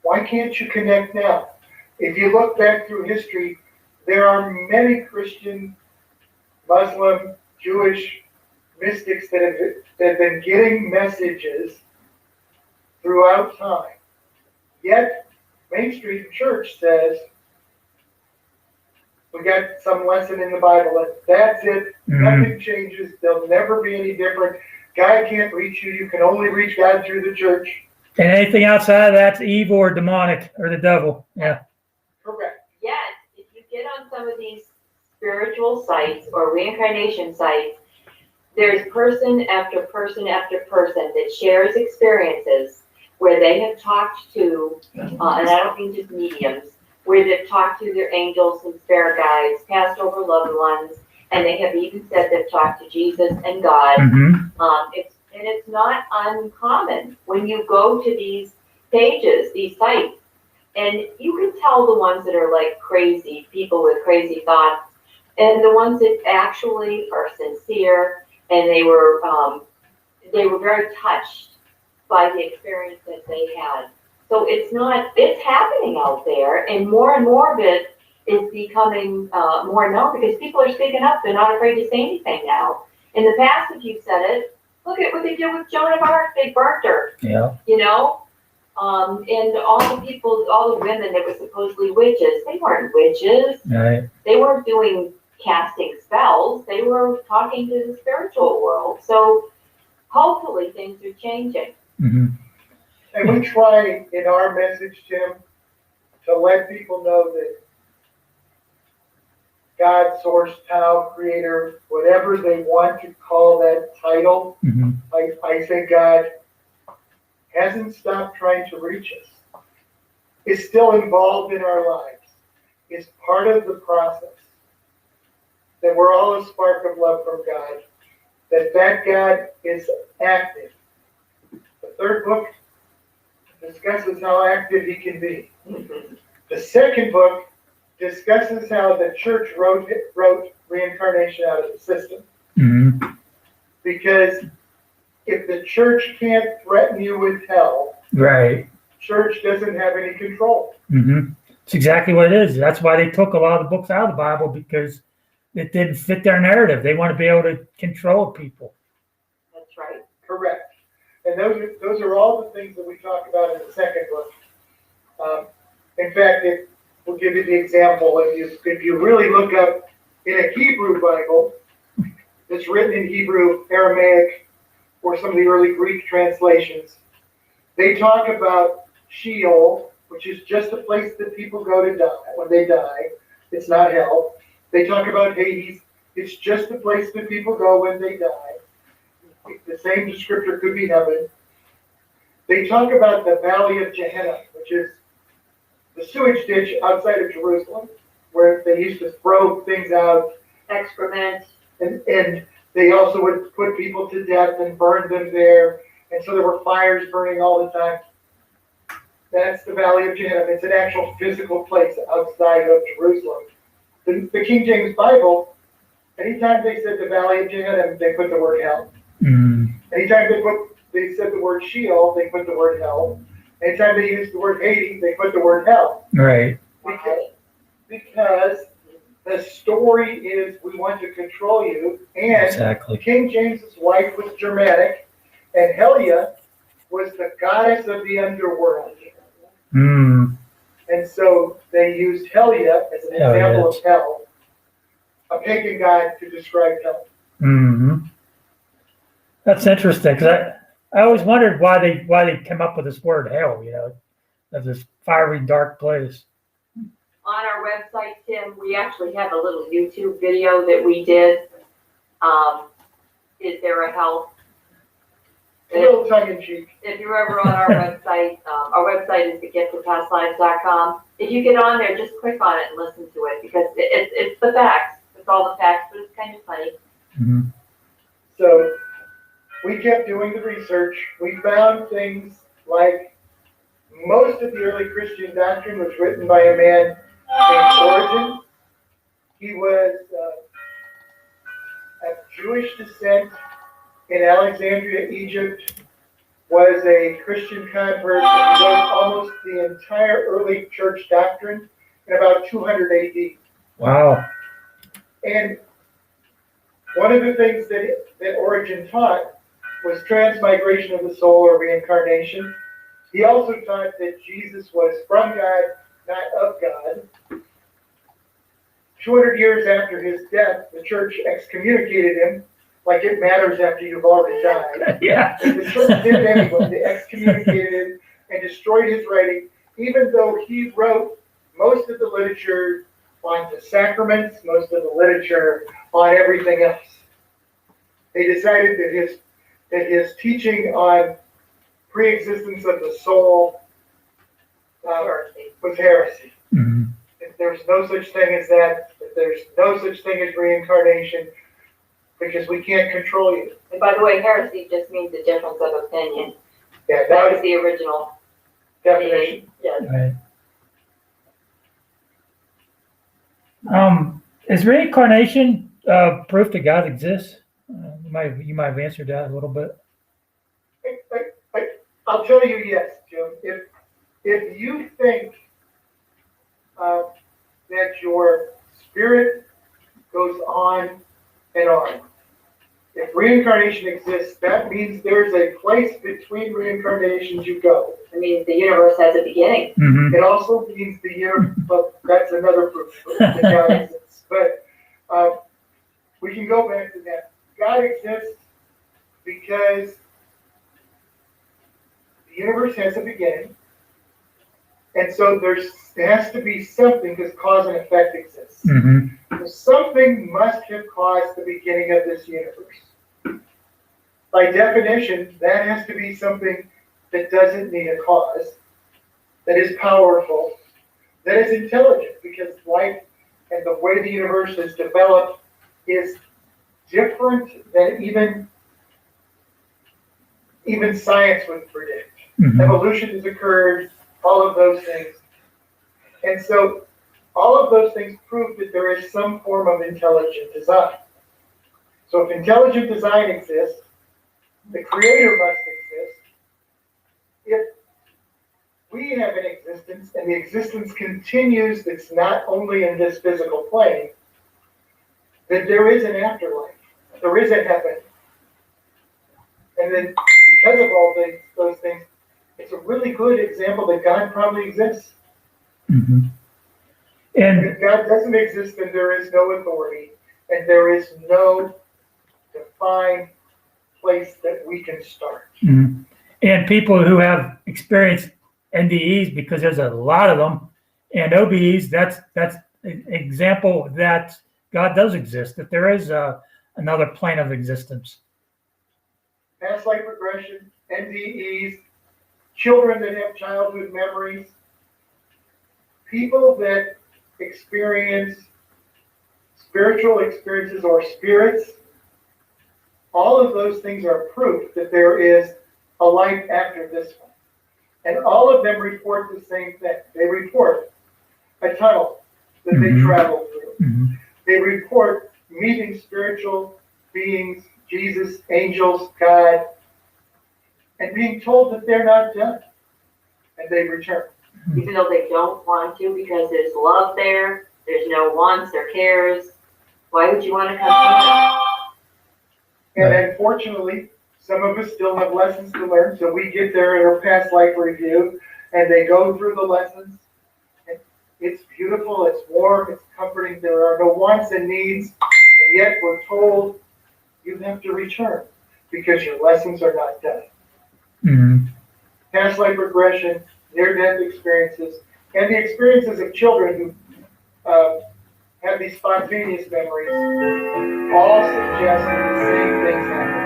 Why can't you connect now? If you look back through history, there are many Christian, Muslim, Jewish mystics that have been getting messages throughout time. Yet, Main Street Church says, we got some lesson in the Bible, and that's it. Mm-hmm. Nothing changes. There'll never be any different. God can't reach you. You can only reach God through the church. And anything outside of that's evil or demonic or the devil. Yeah. Correct. Yet, if you get on some of these spiritual sites or reincarnation sites, there's person after person after person that shares experiences where they have talked to, and I don't mean just mediums, where they've talked to their angels and spirit guides, passed over loved ones, and they have even said they've talked to Jesus and God. Mm-hmm. It's not uncommon when you go to these pages, these sites, and you can tell the ones that are like crazy, people with crazy thoughts, and the ones that actually are sincere, and they were very touched by the experience that they had. So it's happening out there, and more of it is becoming more known because people are speaking up. They're not afraid to say anything now. In the past, if you said it, look at what they did with Joan of Arc. They burnt her. Yeah. And all the women that were supposedly witches, they weren't witches. Right. They weren't doing casting spells. They were talking to the spiritual world. So hopefully things are changing. Mm-hmm. And we try in our message, Tim, to let people know that God, source, Tao, creator, whatever they want to call that title, Mm-hmm. I say God hasn't stopped trying to reach us. Is still involved in our lives. Is part of the process. That we're all a spark of love from God. That God is active. The third book discusses how active he can be. Mm-hmm. The second book discusses how the church wrote reincarnation out of the system. Mm-hmm. Because if the church can't threaten you with hell, Right. church doesn't have any control. Mm-hmm. It's exactly what it is. That's why they took a lot of the books out of the Bible, because it didn't fit their narrative. They want to be able to control people. That's right. Correct. And those are all the things that we talk about in the second book. In fact, we'll give you the example. If you really look up in a Hebrew Bible, it's written in Hebrew, Aramaic, or some of the early Greek translations, they talk about Sheol, which is just a place that people go to die when they die. It's not hell. They talk about Hades. It's just a place that people go when they die. The same descriptor could be heaven. They talk about the Valley of Gehenna, which is the sewage ditch outside of Jerusalem, where they used to throw things out. Excrement. And they also would put people to death and burn them there. And so there were fires burning all the time. That's the Valley of Gehenna. It's an actual physical place outside of Jerusalem. The King James Bible, anytime they said the Valley of Gehenna, they put the word hell. Mm. Anytime they said the word Sheol, they put the word hell. Anytime they used the word Hades, they put the word hell. Right. Because the story is we want to control you, and Exactly. King James's wife was Germanic, and Helia was the goddess of the underworld. Mm. And so they used Helia as an example of hell, a pagan god to describe hell. Mm-hmm. That's interesting, because I always wondered why they came up with this word hell, of this fiery, dark place. On our website, Tim, we actually have a little YouTube video that we did. Is there a hell? A little tongue-in-cheek. If you're ever on our website is thegiftofpastlives.com. If you get on there, just click on it and listen to it, because it's the facts. It's all the facts, but it's kind of funny. Mm-hmm. So we kept doing the research. We found things like most of the early Christian doctrine was written by a man named Origen. He was of Jewish descent in Alexandria, Egypt, was a Christian convert, and he wrote almost the entire early church doctrine in about 200 AD. Wow. And one of the things that Origen taught was transmigration of the soul, or reincarnation. He also taught that Jesus was from God, not of God. 200 years after his death, the church excommunicated him, like it matters after you've already died. Yeah. And the church did it anyway. They excommunicated him and destroyed his writing, even though he wrote most of the literature on the sacraments, most of the literature on everything else. They decided that his teaching on pre-existence of the soul was heresy. Mm-hmm. If there's no such thing as that, if there's no such thing as reincarnation, because we can't control you. And by the way, heresy just means a difference of opinion. Yeah, That was the original definition. Yes. Right. Is reincarnation proof that God exists? You might have answered that a little bit. I'll tell you yes, Jim. If you think that your spirit goes on and on, if reincarnation exists, that means there's a place between reincarnations you go. It means the universe has a beginning. Mm-hmm. It also means the universe, but that's another proof that God exists. But we can go back to that. God exists because the universe has a beginning, and so there has to be something, because cause and effect exists. Mm-hmm. So something must have caused the beginning of this universe. By definition, that has to be something that doesn't need a cause, that is powerful, that is intelligent, because life and the way the universe is developed is different than even science would predict. Mm-hmm. Evolution has occurred, all of those things. And so all of those things prove that there is some form of intelligent design. So if intelligent design exists, the creator must exist. If we have an existence and the existence continues, that's not only in this physical plane, then there is an afterlife. There is a heaven. And then because of all those things, it's a really good example that God probably exists. Mm-hmm. And If God doesn't exist, then there is no authority, and there is no defined place that we can start. mhm. And people who have experienced NDEs, because there's a lot of them, and OBEs, that's an example that God does exist, that there is another plane of existence. Past life regression, NDEs, children that have childhood memories, people that experience spiritual experiences or spirits, all of those things are proof that there is a life after this one. And all of them report the same thing. They report a tunnel that they Mhm. traveled through. Mhm. They report meeting spiritual beings, Jesus, angels, God, and being told that they're not done. And they return. Even though they don't want to, because there's love there, there's no wants or cares. Why would you want to come here? And Right. unfortunately, some of us still have lessons to learn, so we get there in our past life review, and they go through the lessons. And it's beautiful, it's warm, it's comforting. There are no wants and needs, and yet we're told you have to return because your lessons are not done. Mhm. Past life regression, near-death experiences, and the experiences of children who have these spontaneous memories all suggest that the same things happen.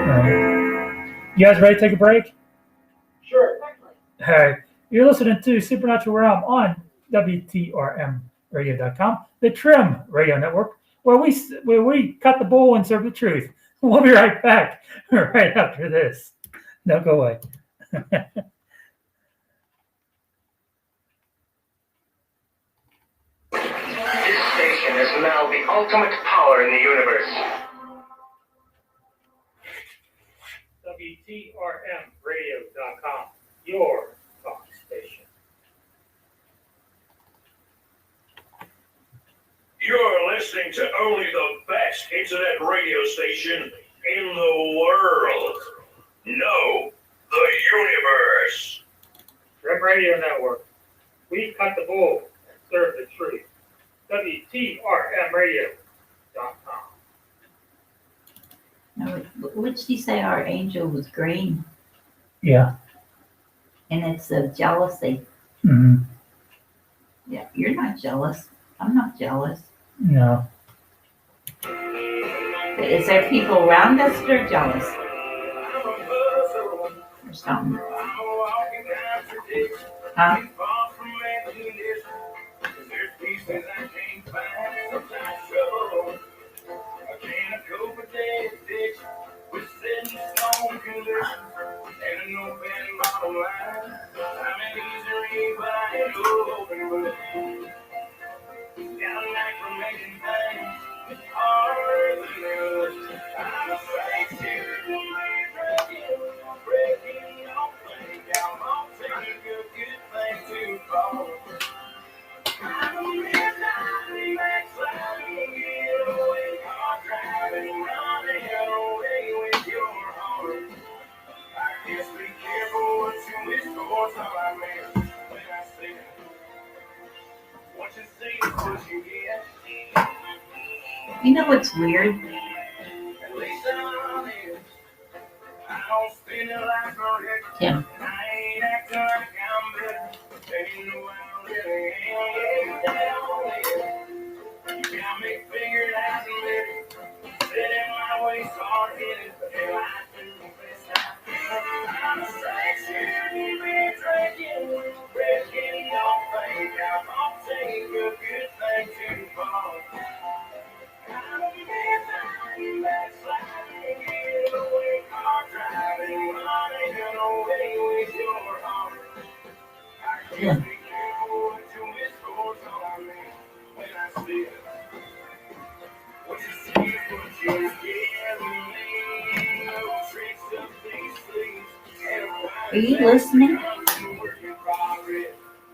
Right. You guys ready to take a break? Sure. All right. You're listening to Supernatural Realm on WTRMradio.com, the Trim Radio Network, where we cut the bull and serve the truth. We'll be right back right after this. Don't go away. This station is now the ultimate power in the universe. WTRMradio.com, your talk station. You're listening to only the best internet radio station in the world. No, the universe. Trim Radio Network. We cut the bull and serve the truth. WTRMradio.com. Now, what'd she say? Our angel was green, Yeah. and it's a jealousy. Mm-hmm. Yeah, you're not jealous. I'm not jealous. No. Is there people around us that are jealous or something? Huh? You know what's weird? Tim. Tim. Are you listening?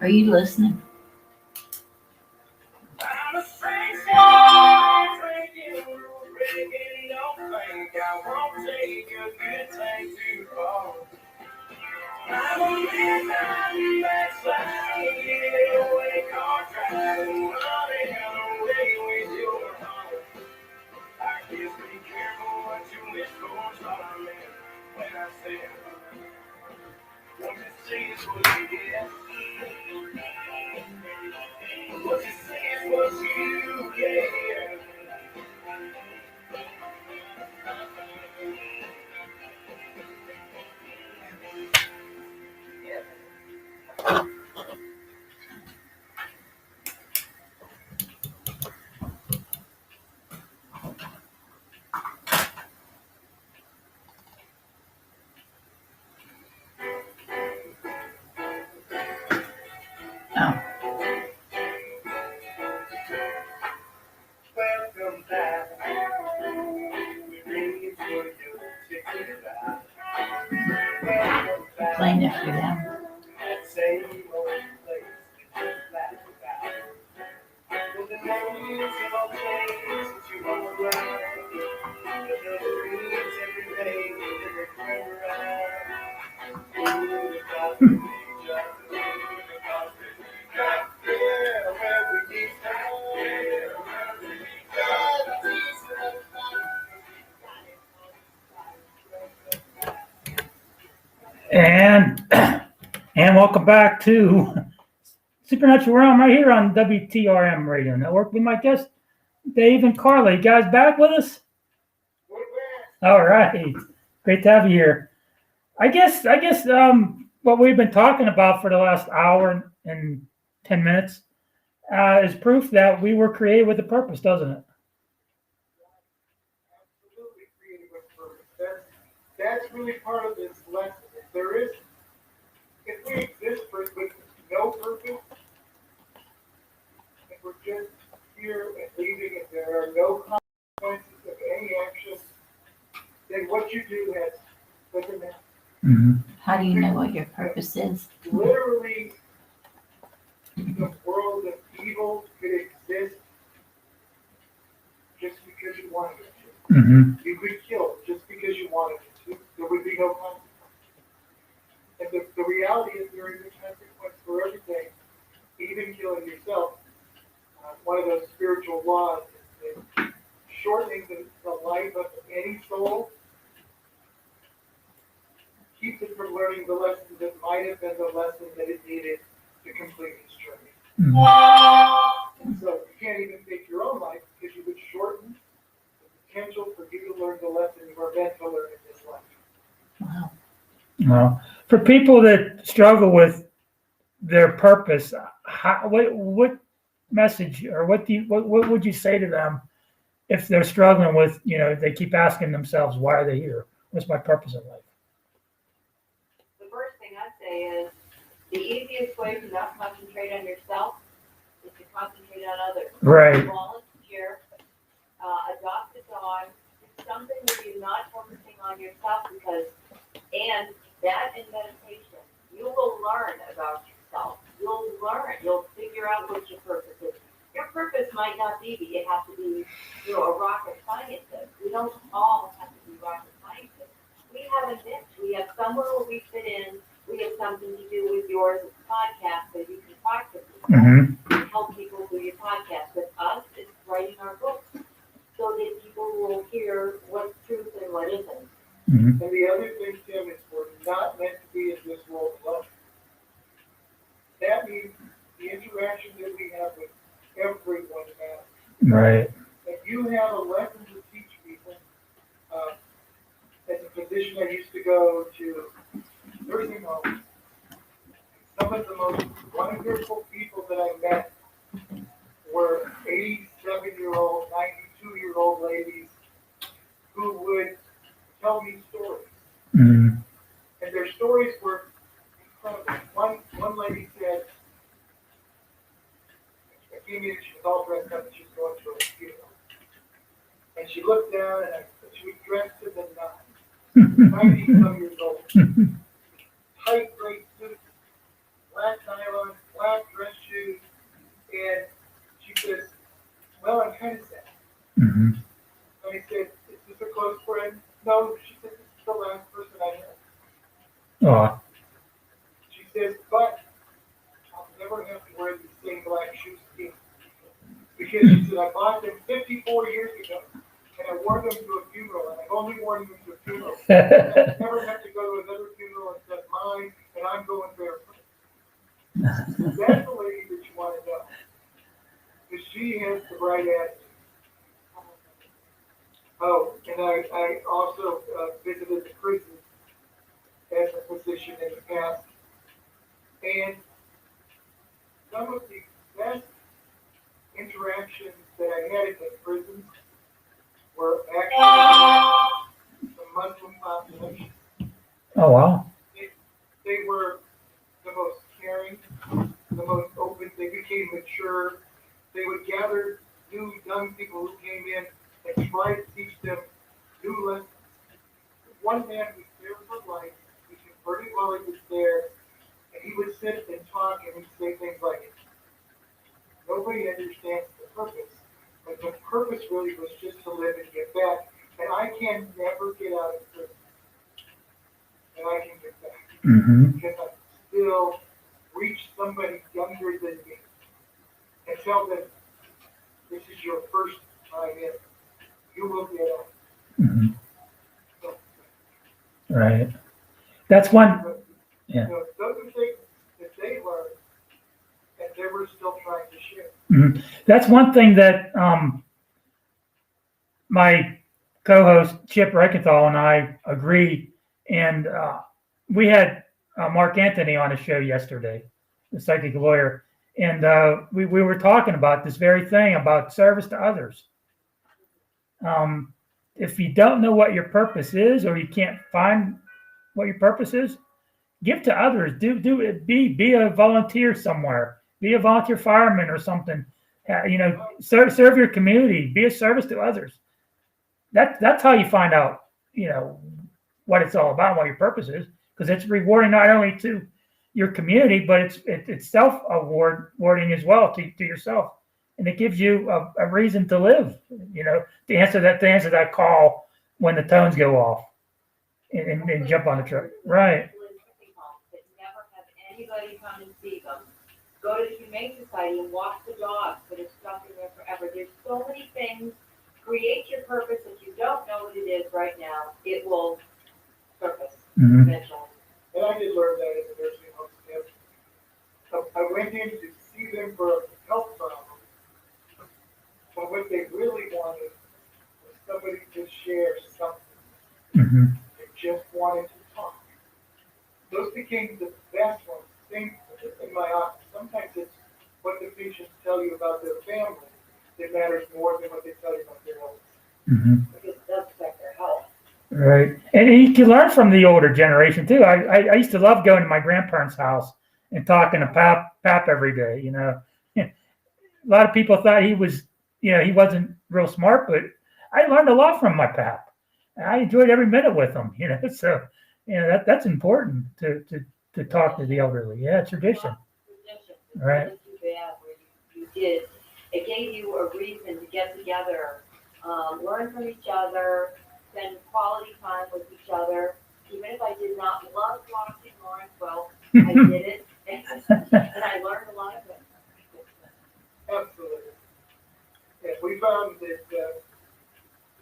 Are you listening? Oh, Welcome back. Reading for you to about. Welcome back. playing it for them. That same old place that you laugh about. With the names and all things that you roll around. With the dreams every day that they come around. Ooh, the coffee, just the coffee. Yeah, where we used to And welcome back to Supernatural Realm right here on WTRM Radio Network with my guest Dave and Carla. You guys back with us? All right, great to have you here. I guess what we've been talking about for the last hour and 10 minutes is proof that we were created with a purpose, doesn't it? absolutely created with purpose. That's really part of this lesson. If we exist with no purpose, if we're just here and leaving, if there are no consequences of any action, then what you do doesn't matter. Mm-hmm. How do you know what your purpose is? Literally, the world of evil could exist just because you wanted it to. Mm-hmm. You could kill just because you wanted it to. There would be no consequence. And the reality is there is a consequence for everything, even killing yourself. One of those spiritual laws is that shortening the life of any soul keeps it from learning the lessons that might have been the lesson that it needed to complete its journey. Mm-hmm. And so you can't even take your own life because you would shorten the potential for you to learn the lesson you were meant to learn in this life. Wow. Well, for people that struggle with their purpose, what message or what would you say to them if they're struggling with, they keep asking themselves, why are they here? What's my purpose in life? The first thing I'd say is the easiest way to not concentrate on yourself is to concentrate on others. Right. Volunteer, adopt a dog, do something where you're not focusing on yourself and that in meditation, you will learn about yourself. You'll figure out what your purpose is. Your purpose might not be that you have to be, a rocket scientist. We don't all have to be rocket scientists. We have a niche. We have somewhere where we fit in. We have something to do with yours as a podcast so you can talk to people Mm-hmm. and help people through your podcast. With us, it's writing our books so that people will hear what's truth and what isn't. Mm-hmm. And the other thing, Tim, is we're not meant to be in this world alone. That means the interaction that we have with everyone matters. Right. If you have a lesson to teach people, as a physician, I used to go to nursing homes. Some of the most wonderful people that I met were 87-year-old, 92-year-old ladies who would tell me stories. Mm-hmm. And their stories were incredible. One lady said, I came in, she was all dressed up, and she was going to a funeral. And she looked down, and she was dressed to the nines, 90-some years old. Tight gray suits, black nylon, black dress shoes, and she says, well, I'm kind of sad. Mm-hmm. And I said, is this a close friend? No, she said, this is the last person I know. Oh. says, but I'll never have to wear these same black shoes again. Because she said, I bought them 54 years ago, and I wore them to a funeral, and I've only worn them to a funeral. I never have to go to another funeral except mine, and I'm going barefoot. That's the lady that you want to know. Because she has the right attitude. Oh, and I also visited the prison as a physician in the past. And some of the best interactions that I had in the prisons were actually the Muslim population. Oh, wow. They were the most caring, the most open. They became mature. They would gather new young people who came in and try to teach them new lessons. One man was there for life. He converted while he was there, and he would sit and talk and he'd say things like, nobody understands the purpose, but the purpose really was just to live and give back. And I can never get out of prison. And I can get back. Mm-hmm. Because I still reach somebody younger than me and tell them, this is your first time in. You will get out. Mm-hmm. So, Right. That's one. Yeah. Those are things that they learned and they were still trying to share. Mm-hmm. That's one thing that my co-host Chip Reichenthal and I agree. And we had Mark Anthony on a show yesterday, the psychic lawyer, and we were talking about this very thing about service to others. If you don't know what your purpose is, or you can't find what your purpose is, give to others. Do it. Be a volunteer somewhere. Be a volunteer fireman or something. Serve your community. Be a service to others. That's how you find out. What it's all about, what your purpose is, because it's rewarding not only to your community, but it's self-rewarding as well to yourself, and it gives you a reason to live. To answer that call when the tones go off, and jump on the truck. Right. Never have anybody come and see them. Go to the Humane Society and walk the dogs that are stuck in there forever. There's so many things. Create your purpose. If you don't know what it is right now, it will surface eventually. And I did learn that in the nursing home step. So I went in to see them for a health problem. But what they really wanted was somebody to share something. Mm-hmm. They just wanted to talk. Those became the best ones. Things in my office. Sometimes it's what the patients tell you about their family that matters more than what they tell you about their health. Mm-hmm. Because it does affect their health. Right. And you can learn from the older generation too. I used to love going to my grandparents' house and talking to Pap every day. A lot of people thought he was, he wasn't real smart, but I learned a lot from my Pap. I enjoyed every minute with him, so, that's important to talk to the elderly. Yeah, tradition. Right. It's too bad where you did. It gave you a reason to get together, learn from each other, spend quality time with each other. Even if I did not love watching Lawrence, well, I did it, and I learned a lot of it. Absolutely. Yeah, we found that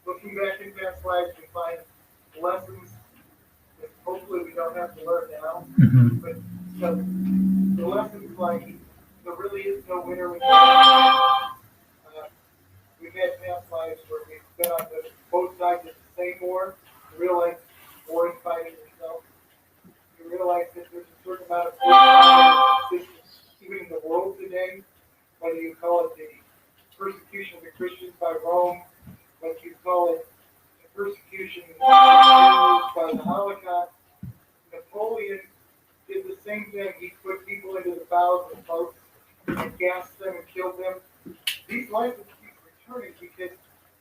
looking back in past lives, we find lessons that hopefully we don't have to learn now. Mm-hmm. But the lessons like there really is no winner. We've had past lives where we've been on both sides of the same war. You realize war is fighting yourself. You realize that there's a certain amount of force even in the world today, whether you call it the persecution of the Christians by Rome, whether you call it the persecution of the Jews by the Holocaust. Napoleon did the same thing. He put people into the bows of boats and gassed them and killed them. These lessons keep returning because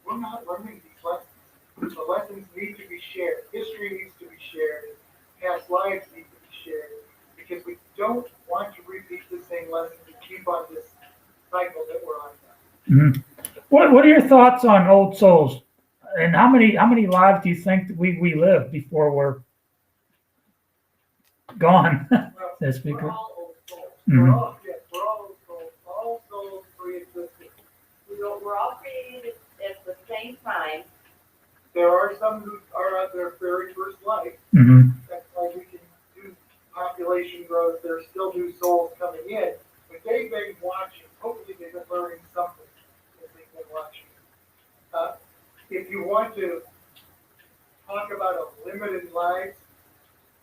we're not learning these lessons. The lessons need to be shared. History needs to be shared. Past lives need to be shared because we don't want to repeat the same lessons and keep on this cycle that we're on now. Mm-hmm. What are your thoughts on old souls? And how many lives do you think that we live before we're gone. Well, The We're speaker. all old souls. we're Mhm. all, yes, we're all souls pre-existing. We're all created at the same time. There are some who are at their very first life. Mhm. That's why we can do population growth. There's still new souls coming in. But they've been watching. Hopefully they've been learning something as they've been watching. If you want to talk about a limited life,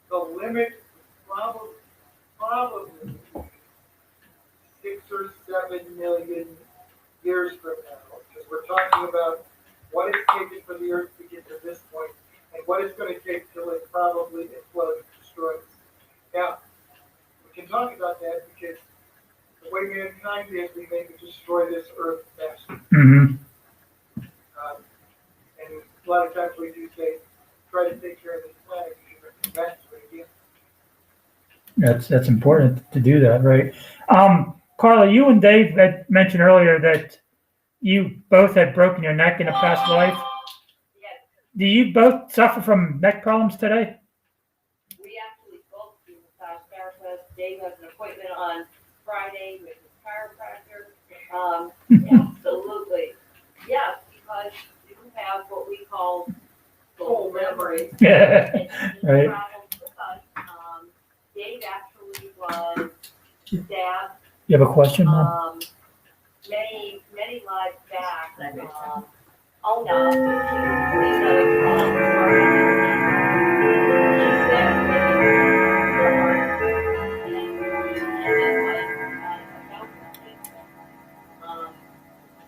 the limit probably 6 or 7 million years from now, because we're talking about what it's taken for the Earth to get to this point, and what it's going to take till it probably explodes and destroys. Now, we can talk about that because the way mankind is, we maybe destroy this Earth faster. Mhm. And a lot of times we do say, try to take care of this planet because you're going to come back to it again. That's important to do that, right? Carla, you and Dave had mentioned earlier that you both had broken your neck in a past life. Yes, Do you both suffer from neck problems today? we actually both do massage therapist. Dave has an appointment on Friday with his chiropractor. Absolutely. Yes, because you have what we call soul memory. Yeah. And he Right. travels with us. Dave actually was stabbed, You have a question, Mom? many lives back. Oh no, she was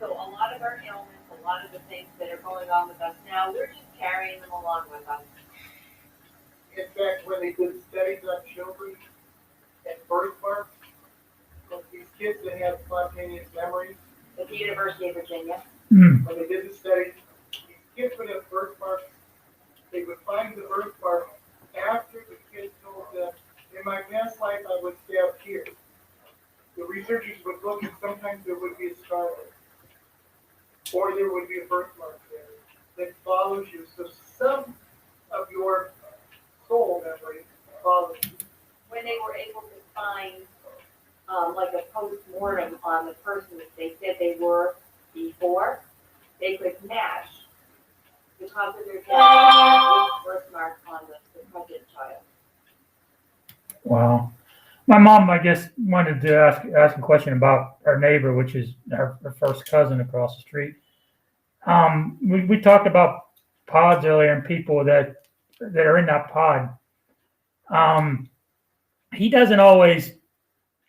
so a lot of our ailments, a lot of the things that are going on with us now, we're just carrying them along with us. In fact, when they did studies on children at birthmarks, of these kids that have spontaneous memories, At the University of Virginia. Mm. when they did the study, these kids would have birthmarks, they would find the birthmark after the kid told them, in my past life I was stabbed here. The researchers would look and sometimes there would be a scar there, or there would be a birthmark there that follows you. So some of your soul memory follows you. When they were able to find, like a post-mortem on the person that they said they were before, they could match the cause of their death with birthmark on the present child. Wow. My mom, I guess, wanted to ask a question about our neighbor, which is her first cousin across the street. We talked about pods earlier and people that are in that pod. He doesn't always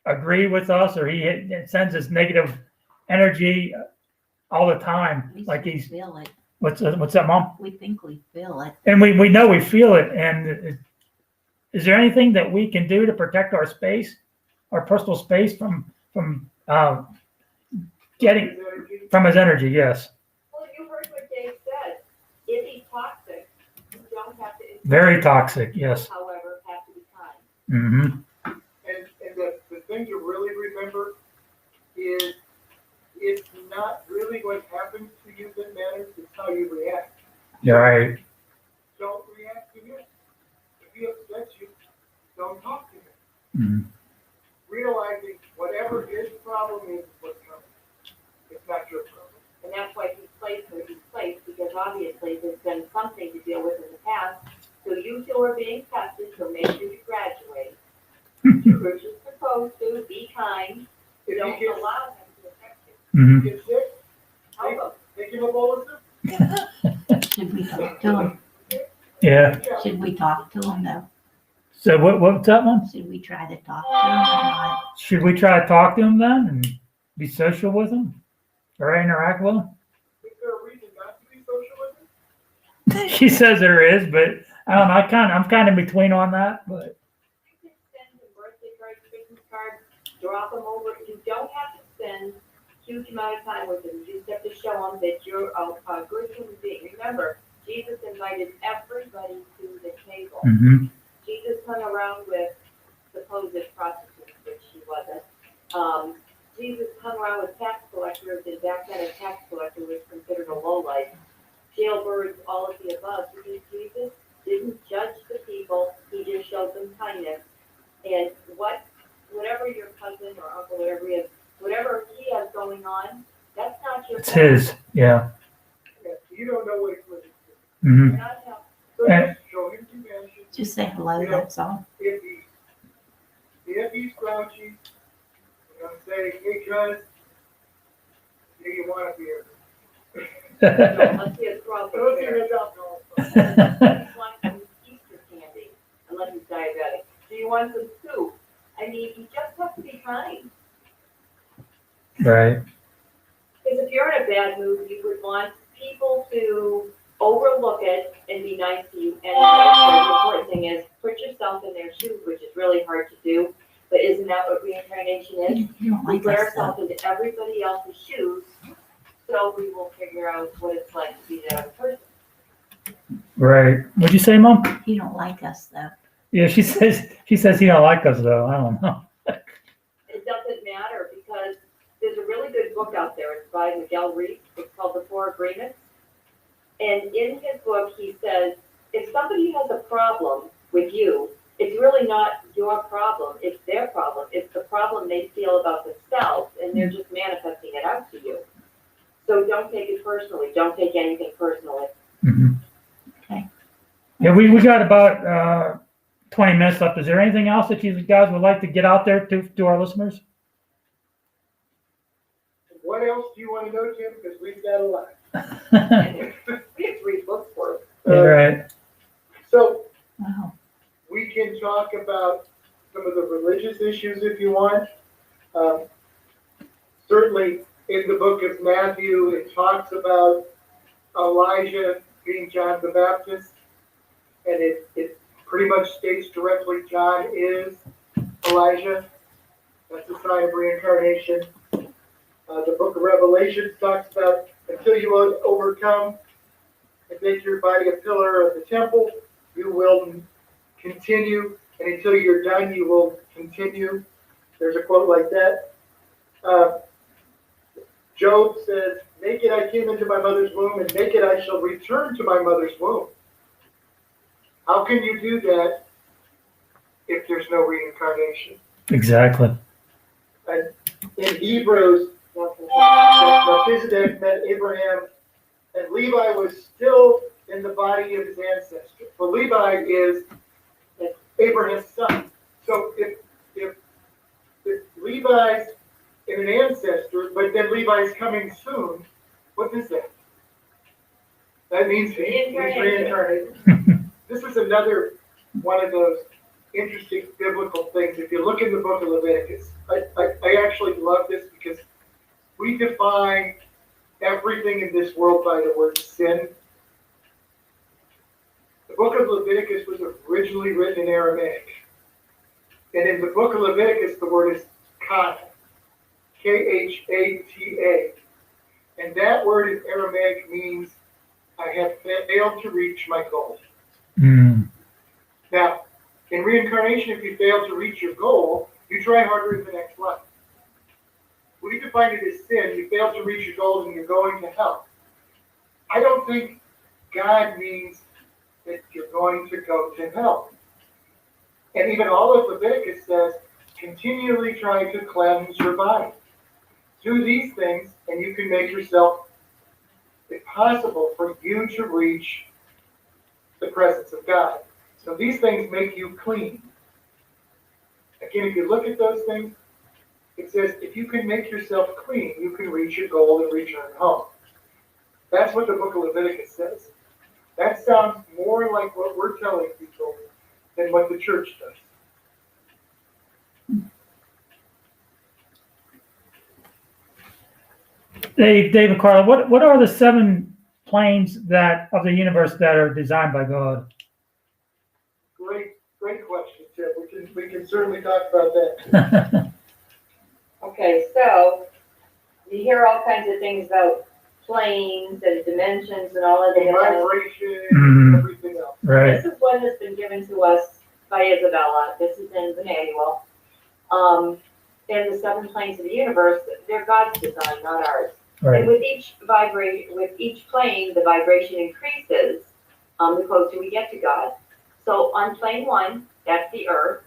agree with us, or he sends us negative energy all the time. We Like he's feel it. what's that, Mom? We think we feel it. And we know we feel it. And is there anything that we can do to protect our space, our personal space from getting from his energy? Yes. Well, you heard what Dave said. If he's toxic, you don't have to. Very toxic. Yes. However, have to be kind. Mm-hmm. And the thing to really remember is it's not really what happens to you that matters, it's how you react. Yeah. Right. Don't react to him. If he upsets you, don't talk to him. Mm-hmm. Realizing whatever his problem is what's coming. It's not your problem. And that's why he's placed where he's placed, because obviously there's been something to deal with in the past. So you two are being tested, so make sure you graduate. Do what you're supposed to, be kind, If don't he gets, allow him to affect you. Mm-hmm. gets sick, Help take him a bowl of soup. Should we talk to him? Yeah. Yeah. Should we talk to him though? So what's that one? Should we try to talk to him or not? Should we try to talk to him then and be social with him or interact with him? Is there a reason not to be social with him? She says there is, but I don't know. I'm kind of in between on that. But You can send him birthday cards, Christmas cards, drop them over. You don't have to spend a huge amount of time with him. You just have to show him that you're a good human being. Remember, Jesus invited everybody to the table. mm-hmm. Jesus hung around with supposed prostitutes, which she wasn't. Jesus hung around with tax collectors, and back then a tax collector was considered a lowlife. Jailbirds, all of the above, because Jesus didn't judge the people, he just showed them kindness. And whatever your cousin or uncle, whatever he has going on, that's not your It's fault. his. Yeah. Yeah, you don't know what it's living hmm You're not helping. through. So And- just show him compassion. Just say hello, Yeah. that's all. If he's grouchy, say, hey, cuz, do you want a beer? Unless he has problems Those with are it. his alcohol. You want some Easter candy, unless he's diabetic. Do you want some soup? I mean, you just have to be kind. right. Because if you're in a bad mood, you would want people to overlook it and be nice to you. And the important thing is, put yourself in their shoes, which is really hard to do. But isn't that what reincarnation is? You don't We like put us ourselves though. into everybody else's shoes, so we will figure out what it's like to be that other person. Right. What'd you say, Mom? You don't like us though. Yeah, she says he don't like us though. I don't know. It doesn't matter, because there's a really good book out there. It's by Miguel Reese. It's called The Four Agreements. And in his book, he says, if somebody has a problem with you, it's really not your problem, it's their problem. It's the problem they feel about themselves, and they're just manifesting it out to you. So don't take it personally. Don't take anything personally. hmm Okay. Yeah, we got about 20 minutes left. Is there anything else that you guys would like to get out there to our listeners? What else do you want to know, Tim? Because we've got a lot. We have 3 books worth. All right. So Wow. we can talk about some of the religious issues if you want. Certainly in the book of Matthew, it talks about Elijah being John the Baptist, and it pretty much states directly John is Elijah. That's a sign of reincarnation. The book of Revelation talks about until you overcome and make your body a pillar of the temple, you will continue, and until you're done, you will continue. There's a quote like that. Job says, naked I came into my mother's womb, and naked I shall return to my mother's womb. How can you do that if there's no reincarnation? Exactly. And in Hebrews, Melchizedek met Abraham, and Levi was still in the body of his ancestor. For Levi is Abraham's son. So if Levi's in an ancestor, but then Levi's coming soon, what is that? That means he's reincarnated. This is another one of those interesting biblical things. If you look in the book of Leviticus, I actually love this because we define everything in this world by the word sin. The book of Leviticus was originally written in Aramaic. And in the book of Leviticus, the word is kata, Khata. And that word in Aramaic means, I have failed to reach my goal. Mm. Now, in reincarnation, if you fail to reach your goal, you try harder in the next life. We define it as sin. You fail to reach your goals and you're going to hell. I don't think God means that you're going to go to hell. And even all of Leviticus says, continually try to cleanse your body. Do these things, and you can make yourself it possible for you to reach the presence of God. So these things make you clean. Again, if you look at those things, it says if you can make yourself clean, you can reach your goal and return home. That's what the book of Leviticus says. That sounds more like what we're telling people than what the church does. Dave and Carla, what are the 7 planes that of the universe that are designed by God? Great question, Tim. We can certainly talk about that. Okay, so you hear all kinds of things about planes and dimensions and all of And that. vibration Mhm. and everything else. Right. This is what has been given to us by Isabella. This is in the manual. And the 7 planes of the universe, they're God's design, not ours. And Right. with each plane, the vibration increases the closer we get to God. So on plane 1, that's the Earth.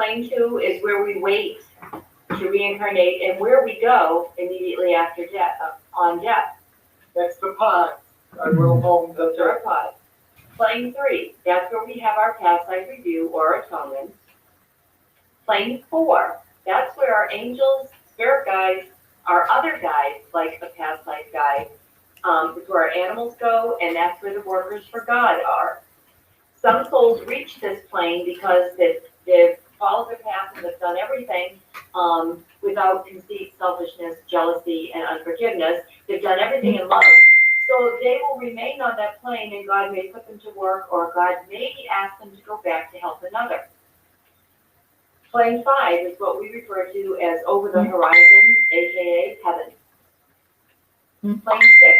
Plane 2 is where we wait to reincarnate and where we go immediately after death, on death. That's the pod, our little home. Those are our pods. Plane 3, that's where we have our past life review or atonement. Plane 4, that's where our angels, spirit guides, our other guides, like a past life guide, is where our animals go, and that's where the workers for God are. Some souls reach this plane because they've followed their path and they've done everything without conceit, selfishness, jealousy, and unforgiveness. They've done everything in love. So they will remain on that plane, and God may put them to work, or God may ask them to go back to help another. Plane 5 is what we refer to as over the horizon, aka heaven. Plane 6.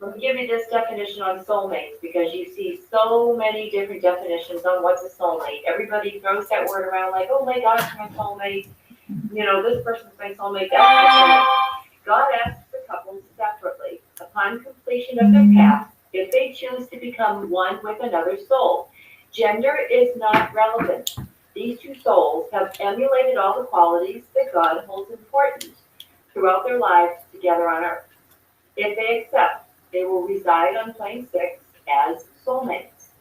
Let me give you this definition on soulmates, because you see so many different definitions on what's a soulmate. Everybody throws that word around like, oh my gosh, my soulmate. This person's my soulmate, that's my soulmate. God asks the couples separately, upon completion of their path, if they choose to become one with another soul. Gender is not relevant. These two souls have emulated all the qualities that God holds important throughout their lives together on earth. If they accept, they will reside on plane 6 as soulmates.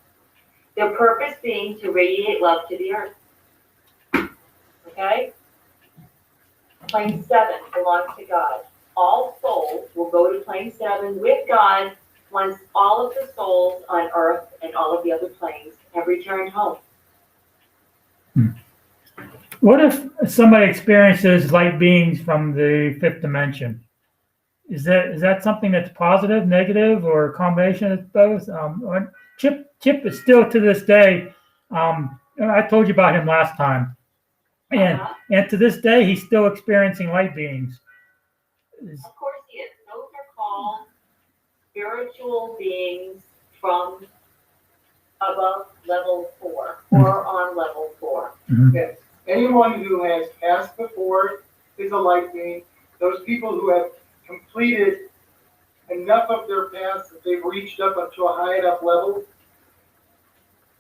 Their purpose being to radiate love to the earth. Okay? Plane 7 belongs to God. All souls will go to plane 7 with God once all of the souls on earth and all of the other planes have returned home. What if somebody experiences light beings from the fifth dimension? Is that something that's positive, negative, or a combination of both? Chip is still to this day. I told you about him last time, and to this day he's still experiencing light beings. Of course he is. Those are called spiritual beings from above level 4 or on level 4. Mm-hmm. Yes. Anyone who has passed before is a light being. Those people who have completed enough of their paths that they've reached up to a high enough level,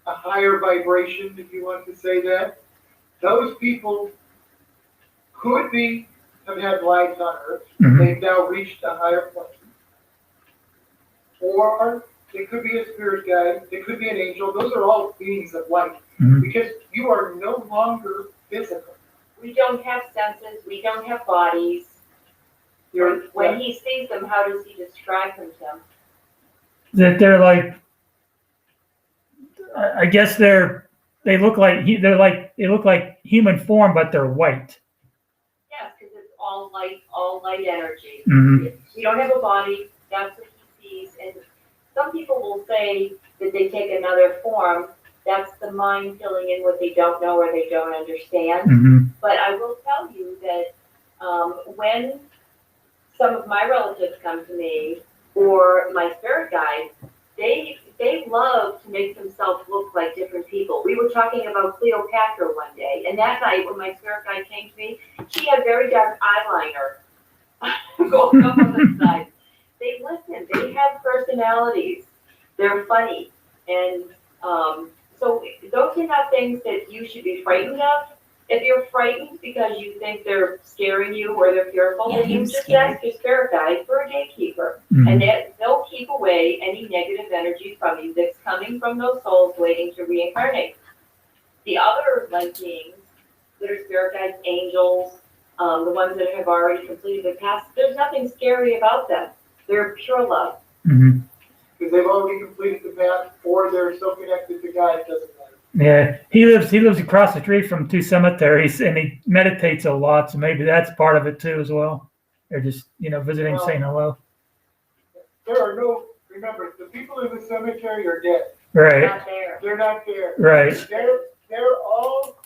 a higher vibration, if you want to say that, those people could have had lives on Earth. Mm-hmm. They've now reached a higher plane. Or they could be a spirit guide. They could be an angel. Those are all beings of light. Mm-hmm. Because you are no longer physical. We don't have senses. We don't have bodies. When he sees them, how does he describe them to him? That they're like, I guess they look like human form, but they're white. Yes, because it's all light energy. Mm-hmm. We don't have a body. That's what he sees. And some people will say that they take another form. That's the mind filling in what they don't know or they don't understand. Mm-hmm. But I will tell you that when some of my relatives come to me or my spirit guides, they love to make themselves look like different people. We were talking about Cleopatra one day, and that night when my spirit guide came to me, she had very dark eyeliner going up on the side. They listen. They have personalities. They're funny. And so those are not things that you should be frightened of. If you're frightened because you think they're scaring you or they're fearful, then you just ask your spirit guide for a gatekeeper. Mm-hmm. And they'll keep away any negative energy from you that's coming from those souls waiting to reincarnate. The other light beings that are spirit guides, angels, the ones that have already completed their past, there's nothing scary about them. They're pure love. Mm-hmm. Because they've already completed the path, or they're so connected to God, it doesn't matter. Yeah, he lives across the street from 2 cemeteries, and he meditates a lot, so maybe that's part of it too as well. They're just visiting, saying hello. Remember, the people in the cemetery are dead. Right. Not there. They're not there. Right. They're all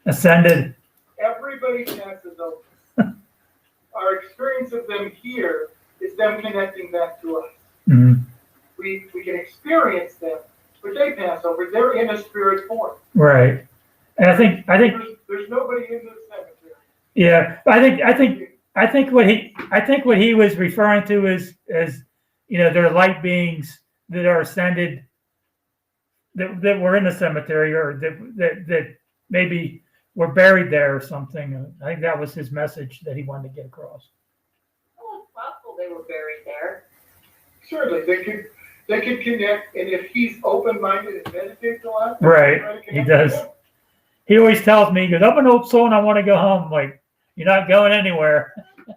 Ascended. everybody passes over. Our experience of them here is them connecting back to us. Mm-hmm. We can experience them, but they pass over. They're in a spirit form. Right. And I think there's nobody in the cemetery. Yeah, I think what he was referring to is they're light beings that are ascended that were in the cemetery or that maybe were buried there or something. I think that was his message that he wanted to get across. Well, it's possible they were buried there. Certainly, they could connect, and if he's open-minded and meditates a lot. Right, try to he connect does. with them. He always tells me, he goes, I'm an old soul and I want to go home. I'm like, you're not going anywhere. He's not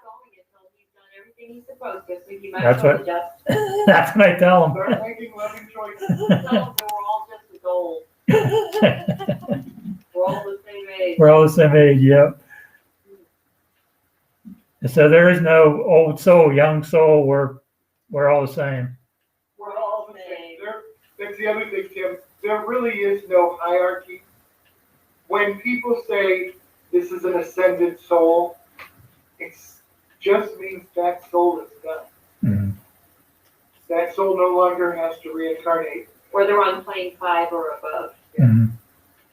going until he's done everything he's supposed to, so he might That's as well what- just That's what I tell him. Start making loving choices. tell them that we're all just as old. We're all the same age. We're all the same age, yep. So there is no old soul, young soul. We're all the same. We're all the same. That's the other thing, Tim. There really is no hierarchy. When people say this is an ascended soul, it just means that soul is done. Mhm. That soul no longer has to reincarnate. Or they're on plane 5 or above, Mhm.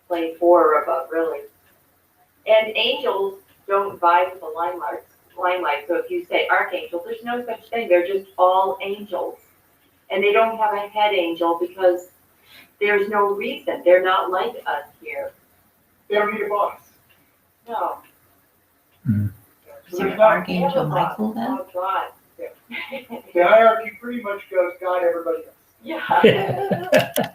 plane 4 or above, really. And angels don't vibe with the limelight. So if you say archangel, there's no such thing. They're just all angels. And they don't have a head angel because there's no reason. They're not like us here. They don't need a boss. No. Is So there there's not- Archangel Michael then? Oh, God. the hierarchy pretty much goes God, everybody else. Yeah.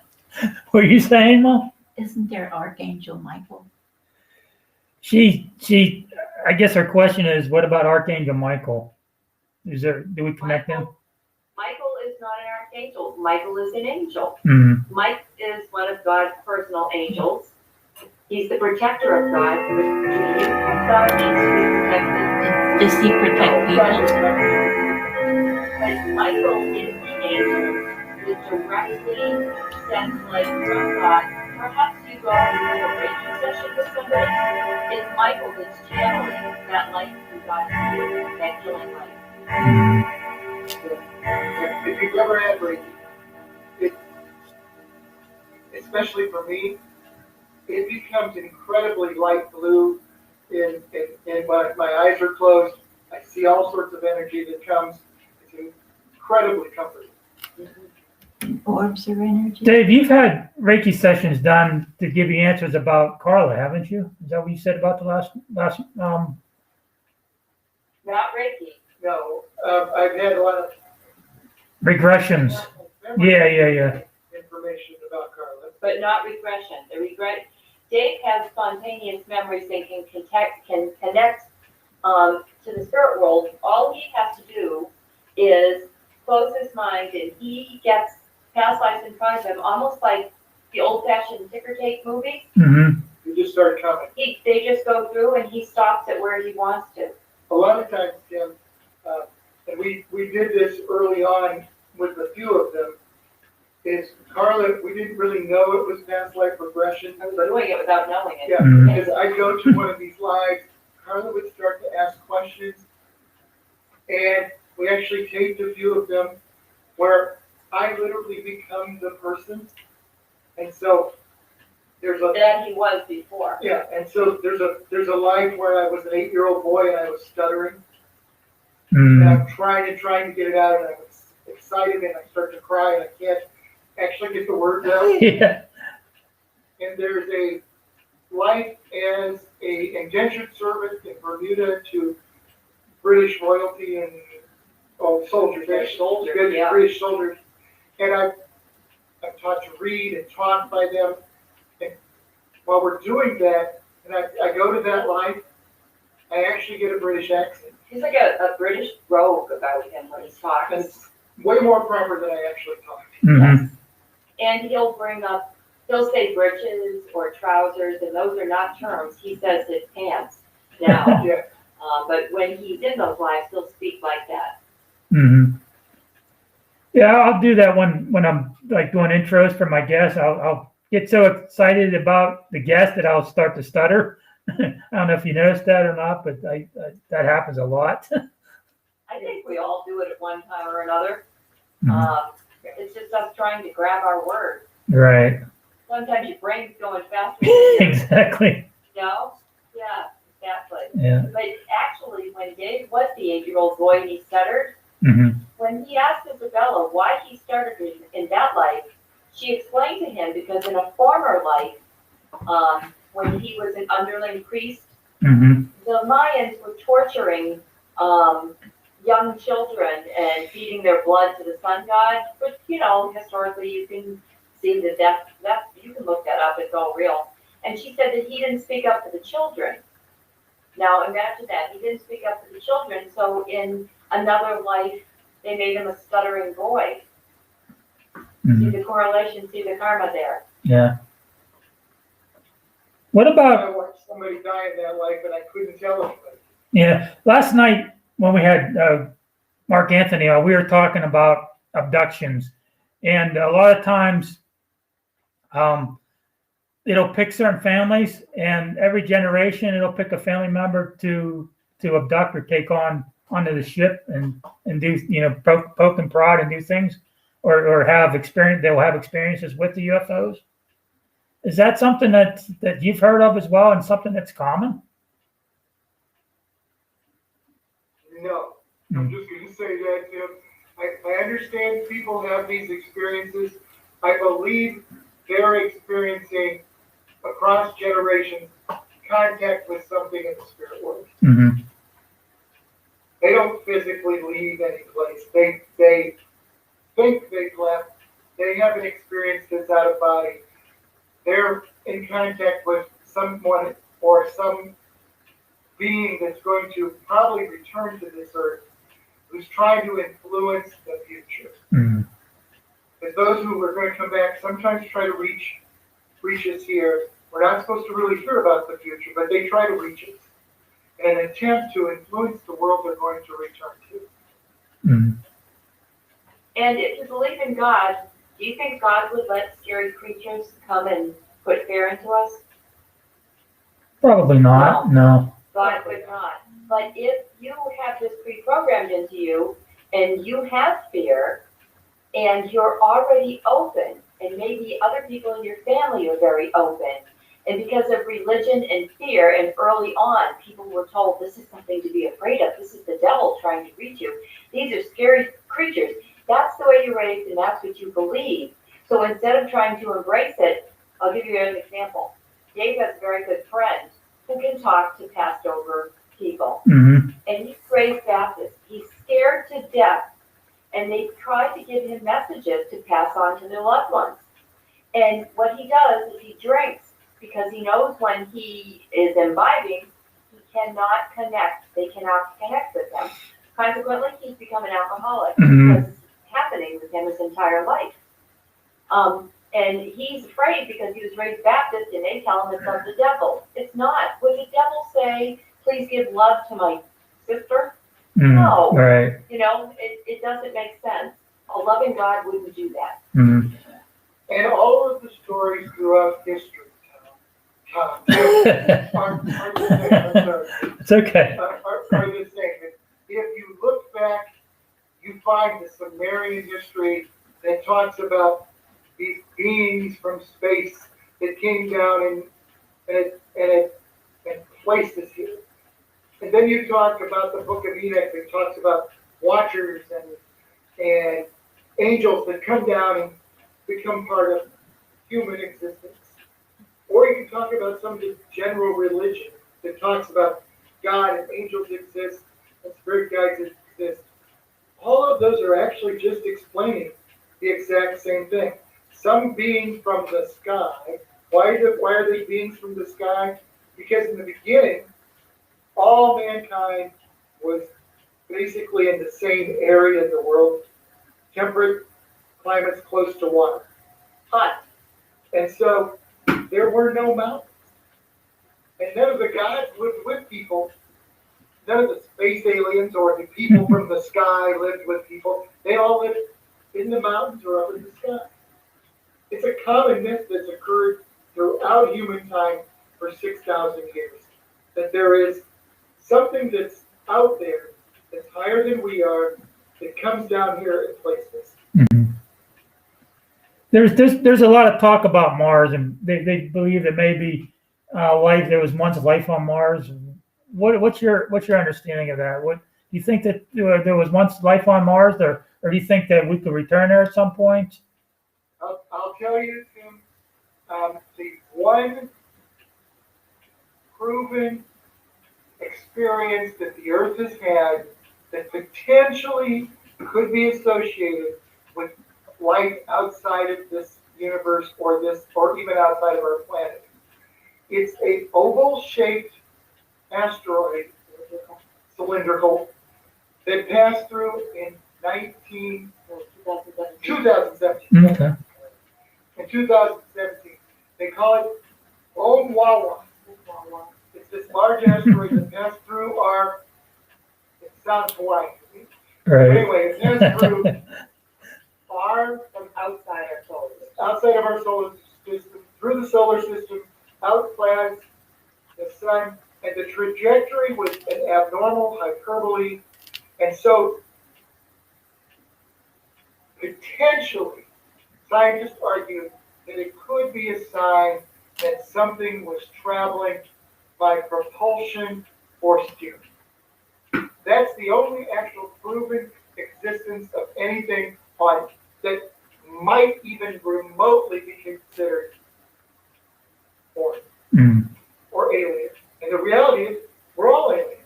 What are you saying, Mom? Isn't there Archangel Michael? She, I guess her question is, what about Archangel Michael? Do we connect him? Michael is not an archangel. Michael is an angel. Mhm. Mike is one of God's personal angels. He's the protector of God. Do you think God needs to be protected? Does he protect people? But Michael is the angel who directly sends light from God. Perhaps you go and have a Reiki session with somebody. It's Michael that's channeling that light from God to you, that healing light. Mhm. If you've ever had Reiki, especially for me, it becomes incredibly light blue, and my eyes are closed. I see all sorts of energy that comes. It's incredibly comforting. Orbs of energy? Dave, you've had Reiki sessions done to give you answers about Carla, haven't you? Is that what you said about the last Not Reiki. No, I've had a lot of regressions? Yeah. information about Carla. But not regression. Dave has spontaneous memories and can connect to the spirit world. All he has to do is close his mind, and he gets past lives in front of him, almost like the old-fashioned ticker tape movies. Mm-hmm. You just start coming. They just go through, and he stops it where he wants to. A lot of times, Tim, and we did this early on with a few of them, is Carla, we didn't really know it was past life regression. I was doing it without knowing it. Yeah, Mhm. because I'd go to one of these lives, Carla would start to ask questions, and we actually taped a few of them where I literally become the person. And so there's a Than he was before. and so there's a life where I was an 8-year-old boy and I was stuttering, and Mm-hmm. I'm trying to get it out, and I'm excited and I start to cry and I can't actually get the words out. Yeah. And there's a life as a indentured servant in Bermuda to British royalty and soldiers. British soldiers, Good yeah. British soldiers. And I'm taught to read and taught by them. And while we're doing that, and I go to that life, I actually get a British accent. He's like a British rogue about him when he's talking. It's way more proper than I actually talk. Mm-hmm. And he'll say breeches or trousers, and those are not terms. He says his pants now. Yeah. But when he's in those lives, he'll speak like that. Mm-hmm. Yeah, I'll do that when I'm like doing intros for my guests. I'll get so excited about the guest that I'll start to stutter. I don't know if you noticed that or not, but that happens a lot. I think we all do it at one time or another. Mhm. It's just us trying to grab our words. Right. Sometimes your brain's going faster than you Exactly. know. Yeah, exactly. Yeah. But actually, when Dave was the 8-year-old boy and he stuttered, Mm-hmm. when he asked Isabella why he stuttered in that life, she explained to him because in a former life, when he was an underling priest, Mm-hmm. the Mayans were torturing young children and feeding their blood to the sun god. But historically, you can see that you can look that up. It's all real. And she said that he didn't speak up for the children. Now imagine that he didn't speak up for the children. So in another life, they made him a stuttering boy. Mm-hmm. See the correlation, see the karma there. Yeah. What about? I watched somebody die in that life and I couldn't tell anybody. Yeah, last night when we had Mark Anthony on, we were talking about abductions, and a lot of times, it'll pick certain families, and every generation it'll pick a family member to abduct or take onto the ship and do poke and prod and do things, or have experience. They will have experiences with the UFOs. Is that something that you've heard of as well, and something that's common? No, I'm just going to say that, Tim. I understand people have these experiences. I believe they're experiencing across generations contact with something in the spirit world. Mm-hmm. They don't physically leave any place. They think they've left. They have an experience that's out of body. They're in contact with someone or some being that's going to probably return to this earth, who's trying to influence the future. Mm-hmm. Because those who are going to come back sometimes try to reach us here. We're not supposed to really hear about the future, but they try to reach us in an attempt to influence the world they're going to return to. Mm-hmm. And if you believe in God, do you think God would let scary creatures come and put fear into us? Probably not. No. God would not. But if you have this pre-programmed into you and you have fear and you're already open, and maybe other people in your family are very open, and because of religion and fear, and early on people were told this is something to be afraid of, this is the devil trying to reach you, these are scary creatures. That's the way you're raised and that's what you believe. So instead of trying to embrace it, I'll give you an example. Dave has a very good friend who can talk to passed over people. Mm-hmm. And he's raised Baptist. He's scared to death. And they tried to give him messages to pass on to their loved ones. And what he does is he drinks because he knows when he is imbibing, he cannot connect. They cannot connect with him. Consequently, he's become an alcoholic. Mm-hmm. Because it's happening with him his entire life. And he's afraid because he was raised Baptist and they tell him it's of the devil. It's not. Would the devil say, please give love to my sister? Mm-hmm. No. Right. It doesn't make sense. A loving God wouldn't do that. Mm-hmm. And all of the stories throughout history, Tom, are the same. It's okay. Are the same. If you look back, you find the Sumerian history that talks about these beings from space that came down and placed us here. And then you talk about the Book of Enoch that talks about watchers and angels that come down and become part of human existence. Or you can talk about some of the general religion that talks about God and angels exist and spirit guides exist. All of those are actually just explaining the exact same thing. Some beings from the sky. Why are they beings from the sky? Because in the beginning, all mankind was basically in the same area of the world, temperate climates close to water. Hot. And so there were no mountains. And none of the gods lived with people. None of the space aliens or the people from the sky lived with people. They all lived in the mountains or up in the sky. It's a common myth that's occurred throughout human time for 6,000 years. That there is something that's out there that's higher than we are that comes down here and places. Mm-hmm. There's a lot of talk about Mars, and they believe that maybe life. There was once life on Mars. What's your understanding of that? What do you think that there was once life on Mars, or do you think that we could return there at some point? I'll tell you, Tim, the one proven experience that the Earth has had that potentially could be associated with life outside of this universe or even outside of our planet. It's a oval-shaped asteroid, cylindrical, that passed through in 2017. Okay. In 2017. They call it Bogni. It's this large asteroid that passed through it sounds Hawaiian. Right. Anyway, it passed through From outside our solar system. outside of our solar system, through the solar system, out past the sun, and the trajectory was an abnormal hyperbole. And so, potentially, scientists argue that it could be a sign that something was traveling by propulsion or steering. That's the only actual proven existence of anything on that might even remotely be considered foreign or alien. And the reality is, we're all aliens.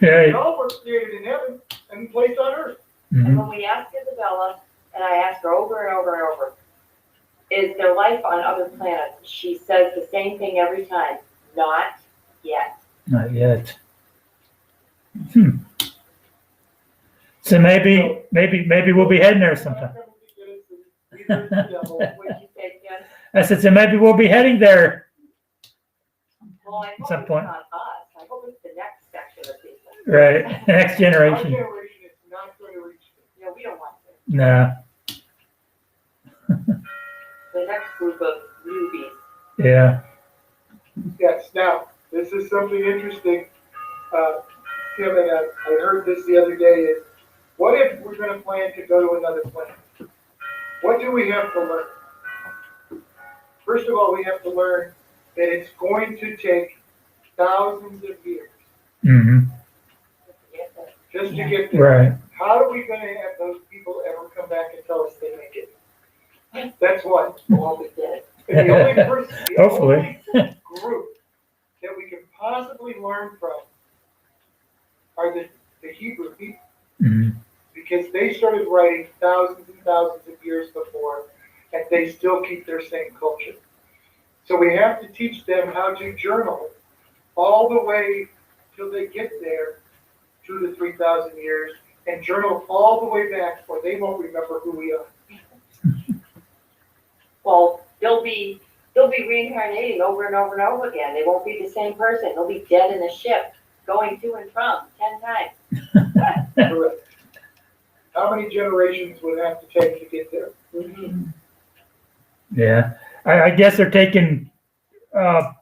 We Right. all were created in heaven and placed on earth. And when we asked Isabella, and I asked her over and over and over, is there life on other planets? She says the same thing every time. Not yet. Not yet. So maybe we'll be heading there sometime. What did you say, Jen? I said, so maybe we'll be heading there Well, I hope some it's point. not us. I hope it's the next section of people. Right. Next Our generation. generation is not going to reach them. No, we don't want to. No. The next group of newbies. Yeah. Yes, now, this is something interesting. Tim, and I heard this the other day, is what if we're going to plan to go to another planet? What do we have to learn? First of all, we have to learn that it's going to take thousands of years just to get there. Right. How are we going to have those people ever come back and tell us they make it? That's one. All we did. And the only person, the Hopefully. only group that we can possibly learn from are the Hebrew people, because they started writing thousands and thousands of years before, and they still keep their same culture. So we have to teach them how to journal all the way till they get there, 2,000 to 3,000 years, and journal all the way back, or they won't remember who we are. Well, they'll be reincarnating over and over and over again. They won't be the same person. They'll be dead in a ship, going to and from 10 times. Correct. How many generations would it have to take to get there? Yeah. I guess they're taking, they're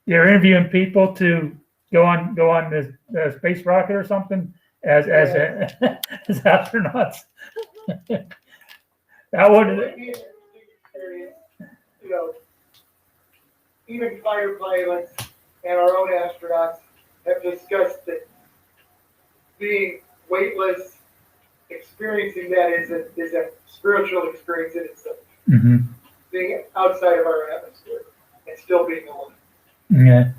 interviewing people to go on the space rocket or something as astronauts. That would. It would be an interesting experience, you know, even fighter pilots and our own astronauts have discussed that being weightless, experiencing that is a spiritual experience in itself. Being outside of our atmosphere and still being alive. Yeah.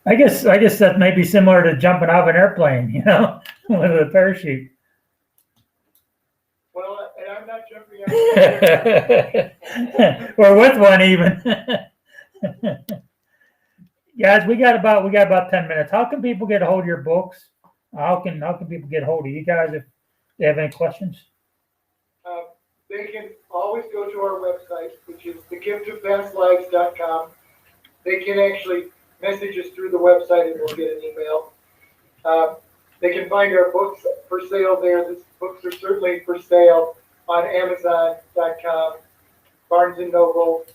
I guess that may be similar to jumping off an airplane, you know, with a parachute. Well, and I'm not jumping out. Or with one even. Guys, we got about 10 minutes. How can people get a hold of your books? How can people get a hold of you guys if they have any questions? They can always go to our website, which is thegiftofpastlives.com. They can actually message us through the website and we'll get an email. They can find our books for sale there. The books are certainly for sale on Amazon.com, Barnes & Noble.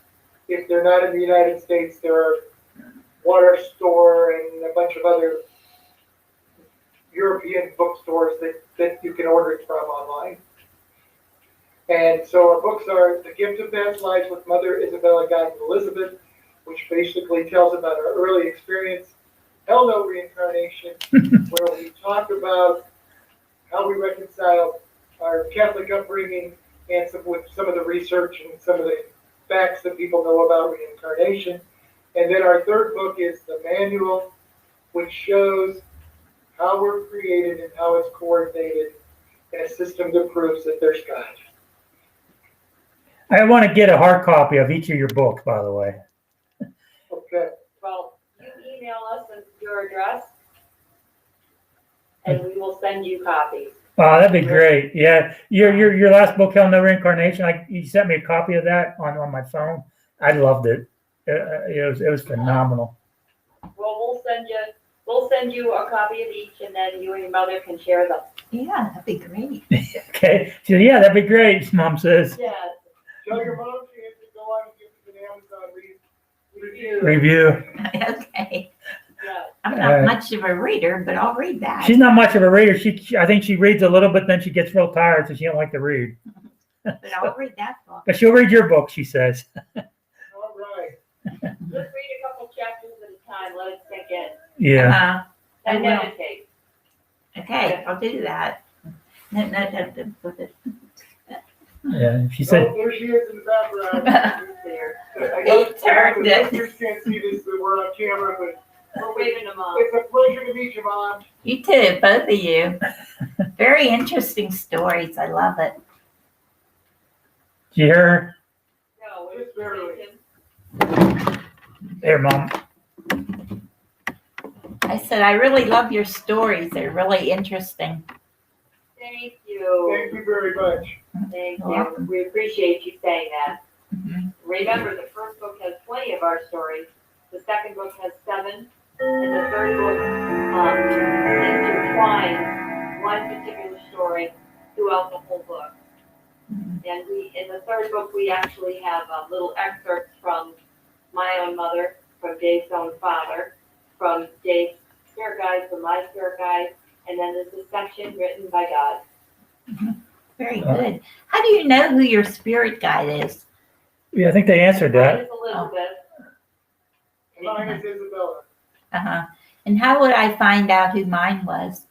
If they're not in the United States, there are Water Store and a bunch of other European bookstores that you can order it from online. And so our books are The Gift of Past Lives with Mother Isabella, God, and Elizabeth, which basically tells about our early experience, Hell No Reincarnation, where we talk about how we reconcile our Catholic upbringing and with some of the research and some of the facts that people know about reincarnation. And then our third book is the manual, which shows how we're created and how it's coordinated in a system that proves that there's God. I want to get a hard copy of each of your books, by the way. Okay. Well, you email us your address, and we will send you copies. Oh, that'd be great. Yeah, your last book, Hell No Reincarnation. You sent me a copy of that on my phone. I loved it. It was phenomenal. Well, we'll send you a copy of each, and then you and your mother can share them. Yeah, that'd be great. Okay. So yeah, that'd be great. Mom says. Yeah. Tell your mom she has to go on and give it an Amazon Review. Okay. Yeah. I'm not much of a reader, but I'll read that. She's not much of a reader. I think she reads a little bit, then she gets real tired, so she don't like to read. But I'll read that book. But she'll read your book, she says. All right. Just read a couple chapters at a time. Let it sink in. Yeah. And I will. meditate. Okay, I'll do that. No, Yeah. She Oh, said. there she is in the background. There. I He know turned the it. listeners can't see this, that we're on camera, but We're waving them off. it's a pleasure to meet you, Mom. You too, both of you. Very interesting stories. I love it. Did you hear her? No, Just barely. There, Mom. I said, I really love your stories. They're really interesting. Thank you. Thank you very much. Thank You're you. welcome. We appreciate you saying that. Mhm. Remember, the first book has 20 of our stories. The second book has 7. And the third book intertwines one particular story throughout the whole book. Mhm. And in the third book, we actually have little excerpts from my own mother, from Dave's own father, from Dave's spirit guide, from my spirit guide, and then there's a section written by God. Very good. How do you know who your spirit guide is? Yeah, I think they answered Mine that. is Elizabeth. Mine is Isabella. Uh-huh. And how would I find out who mine was?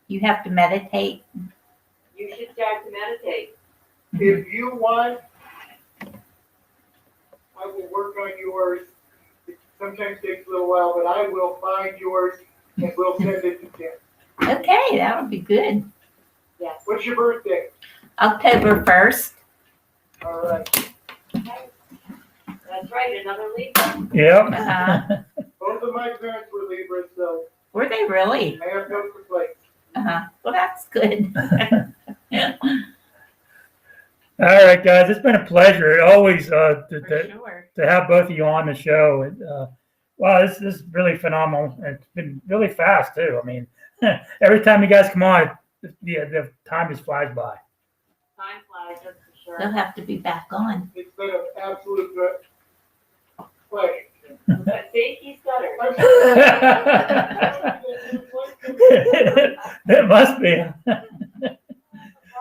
You have to meditate. You should start to meditate. If you want, I will work on yours. It sometimes takes a little while, but I will find yours and we'll send it to Tim. Okay, that would be good. Yes. What's your birthday? October 1st. All right. That's right, another Libra. Yep. Uh-huh. Both of my parents were Libras, so Were they really? I have no complaints. Uh-huh. Well, that's good. All right, guys. It's been a pleasure. Always For sure. to have both of you on the show. And, wow, this is really phenomenal. And it's been really fast too. I mean, every time you guys come on, the time just flies by. Time flies, that's for They'll sure. have to be back on. It's been an absolute pleasure. But see, he stuttered. It must be. Or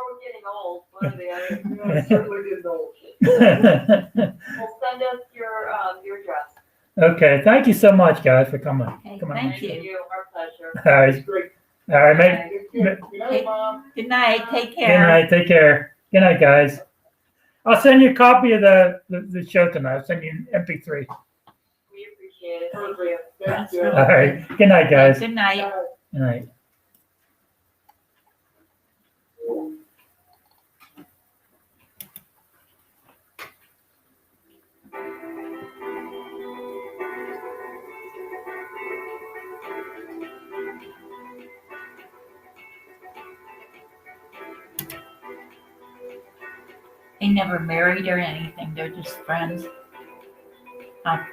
we're getting old, one or the other. I certainly didn't know. Well, send us your address. Okay, thank you so much, guys, for coming. Okay, Come on. thank you. Our pleasure. All right, It's great. all right, mate. Good night, Mom. Good night. Take Good care. night. Take care. Good night, guys. I'll send you a copy of the show tonight. I'll send you an MP3. We appreciate it. Thank you. Thank you. really All right. Good night, guys. Good night. Good night. They never married or anything. They're just friends. Oh.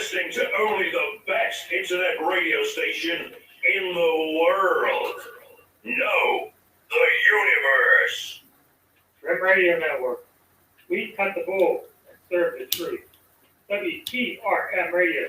listening to only the best internet radio station in the world. No, the universe. Red Radio Network. We cut the bull and serve the truth. WTRM Radio.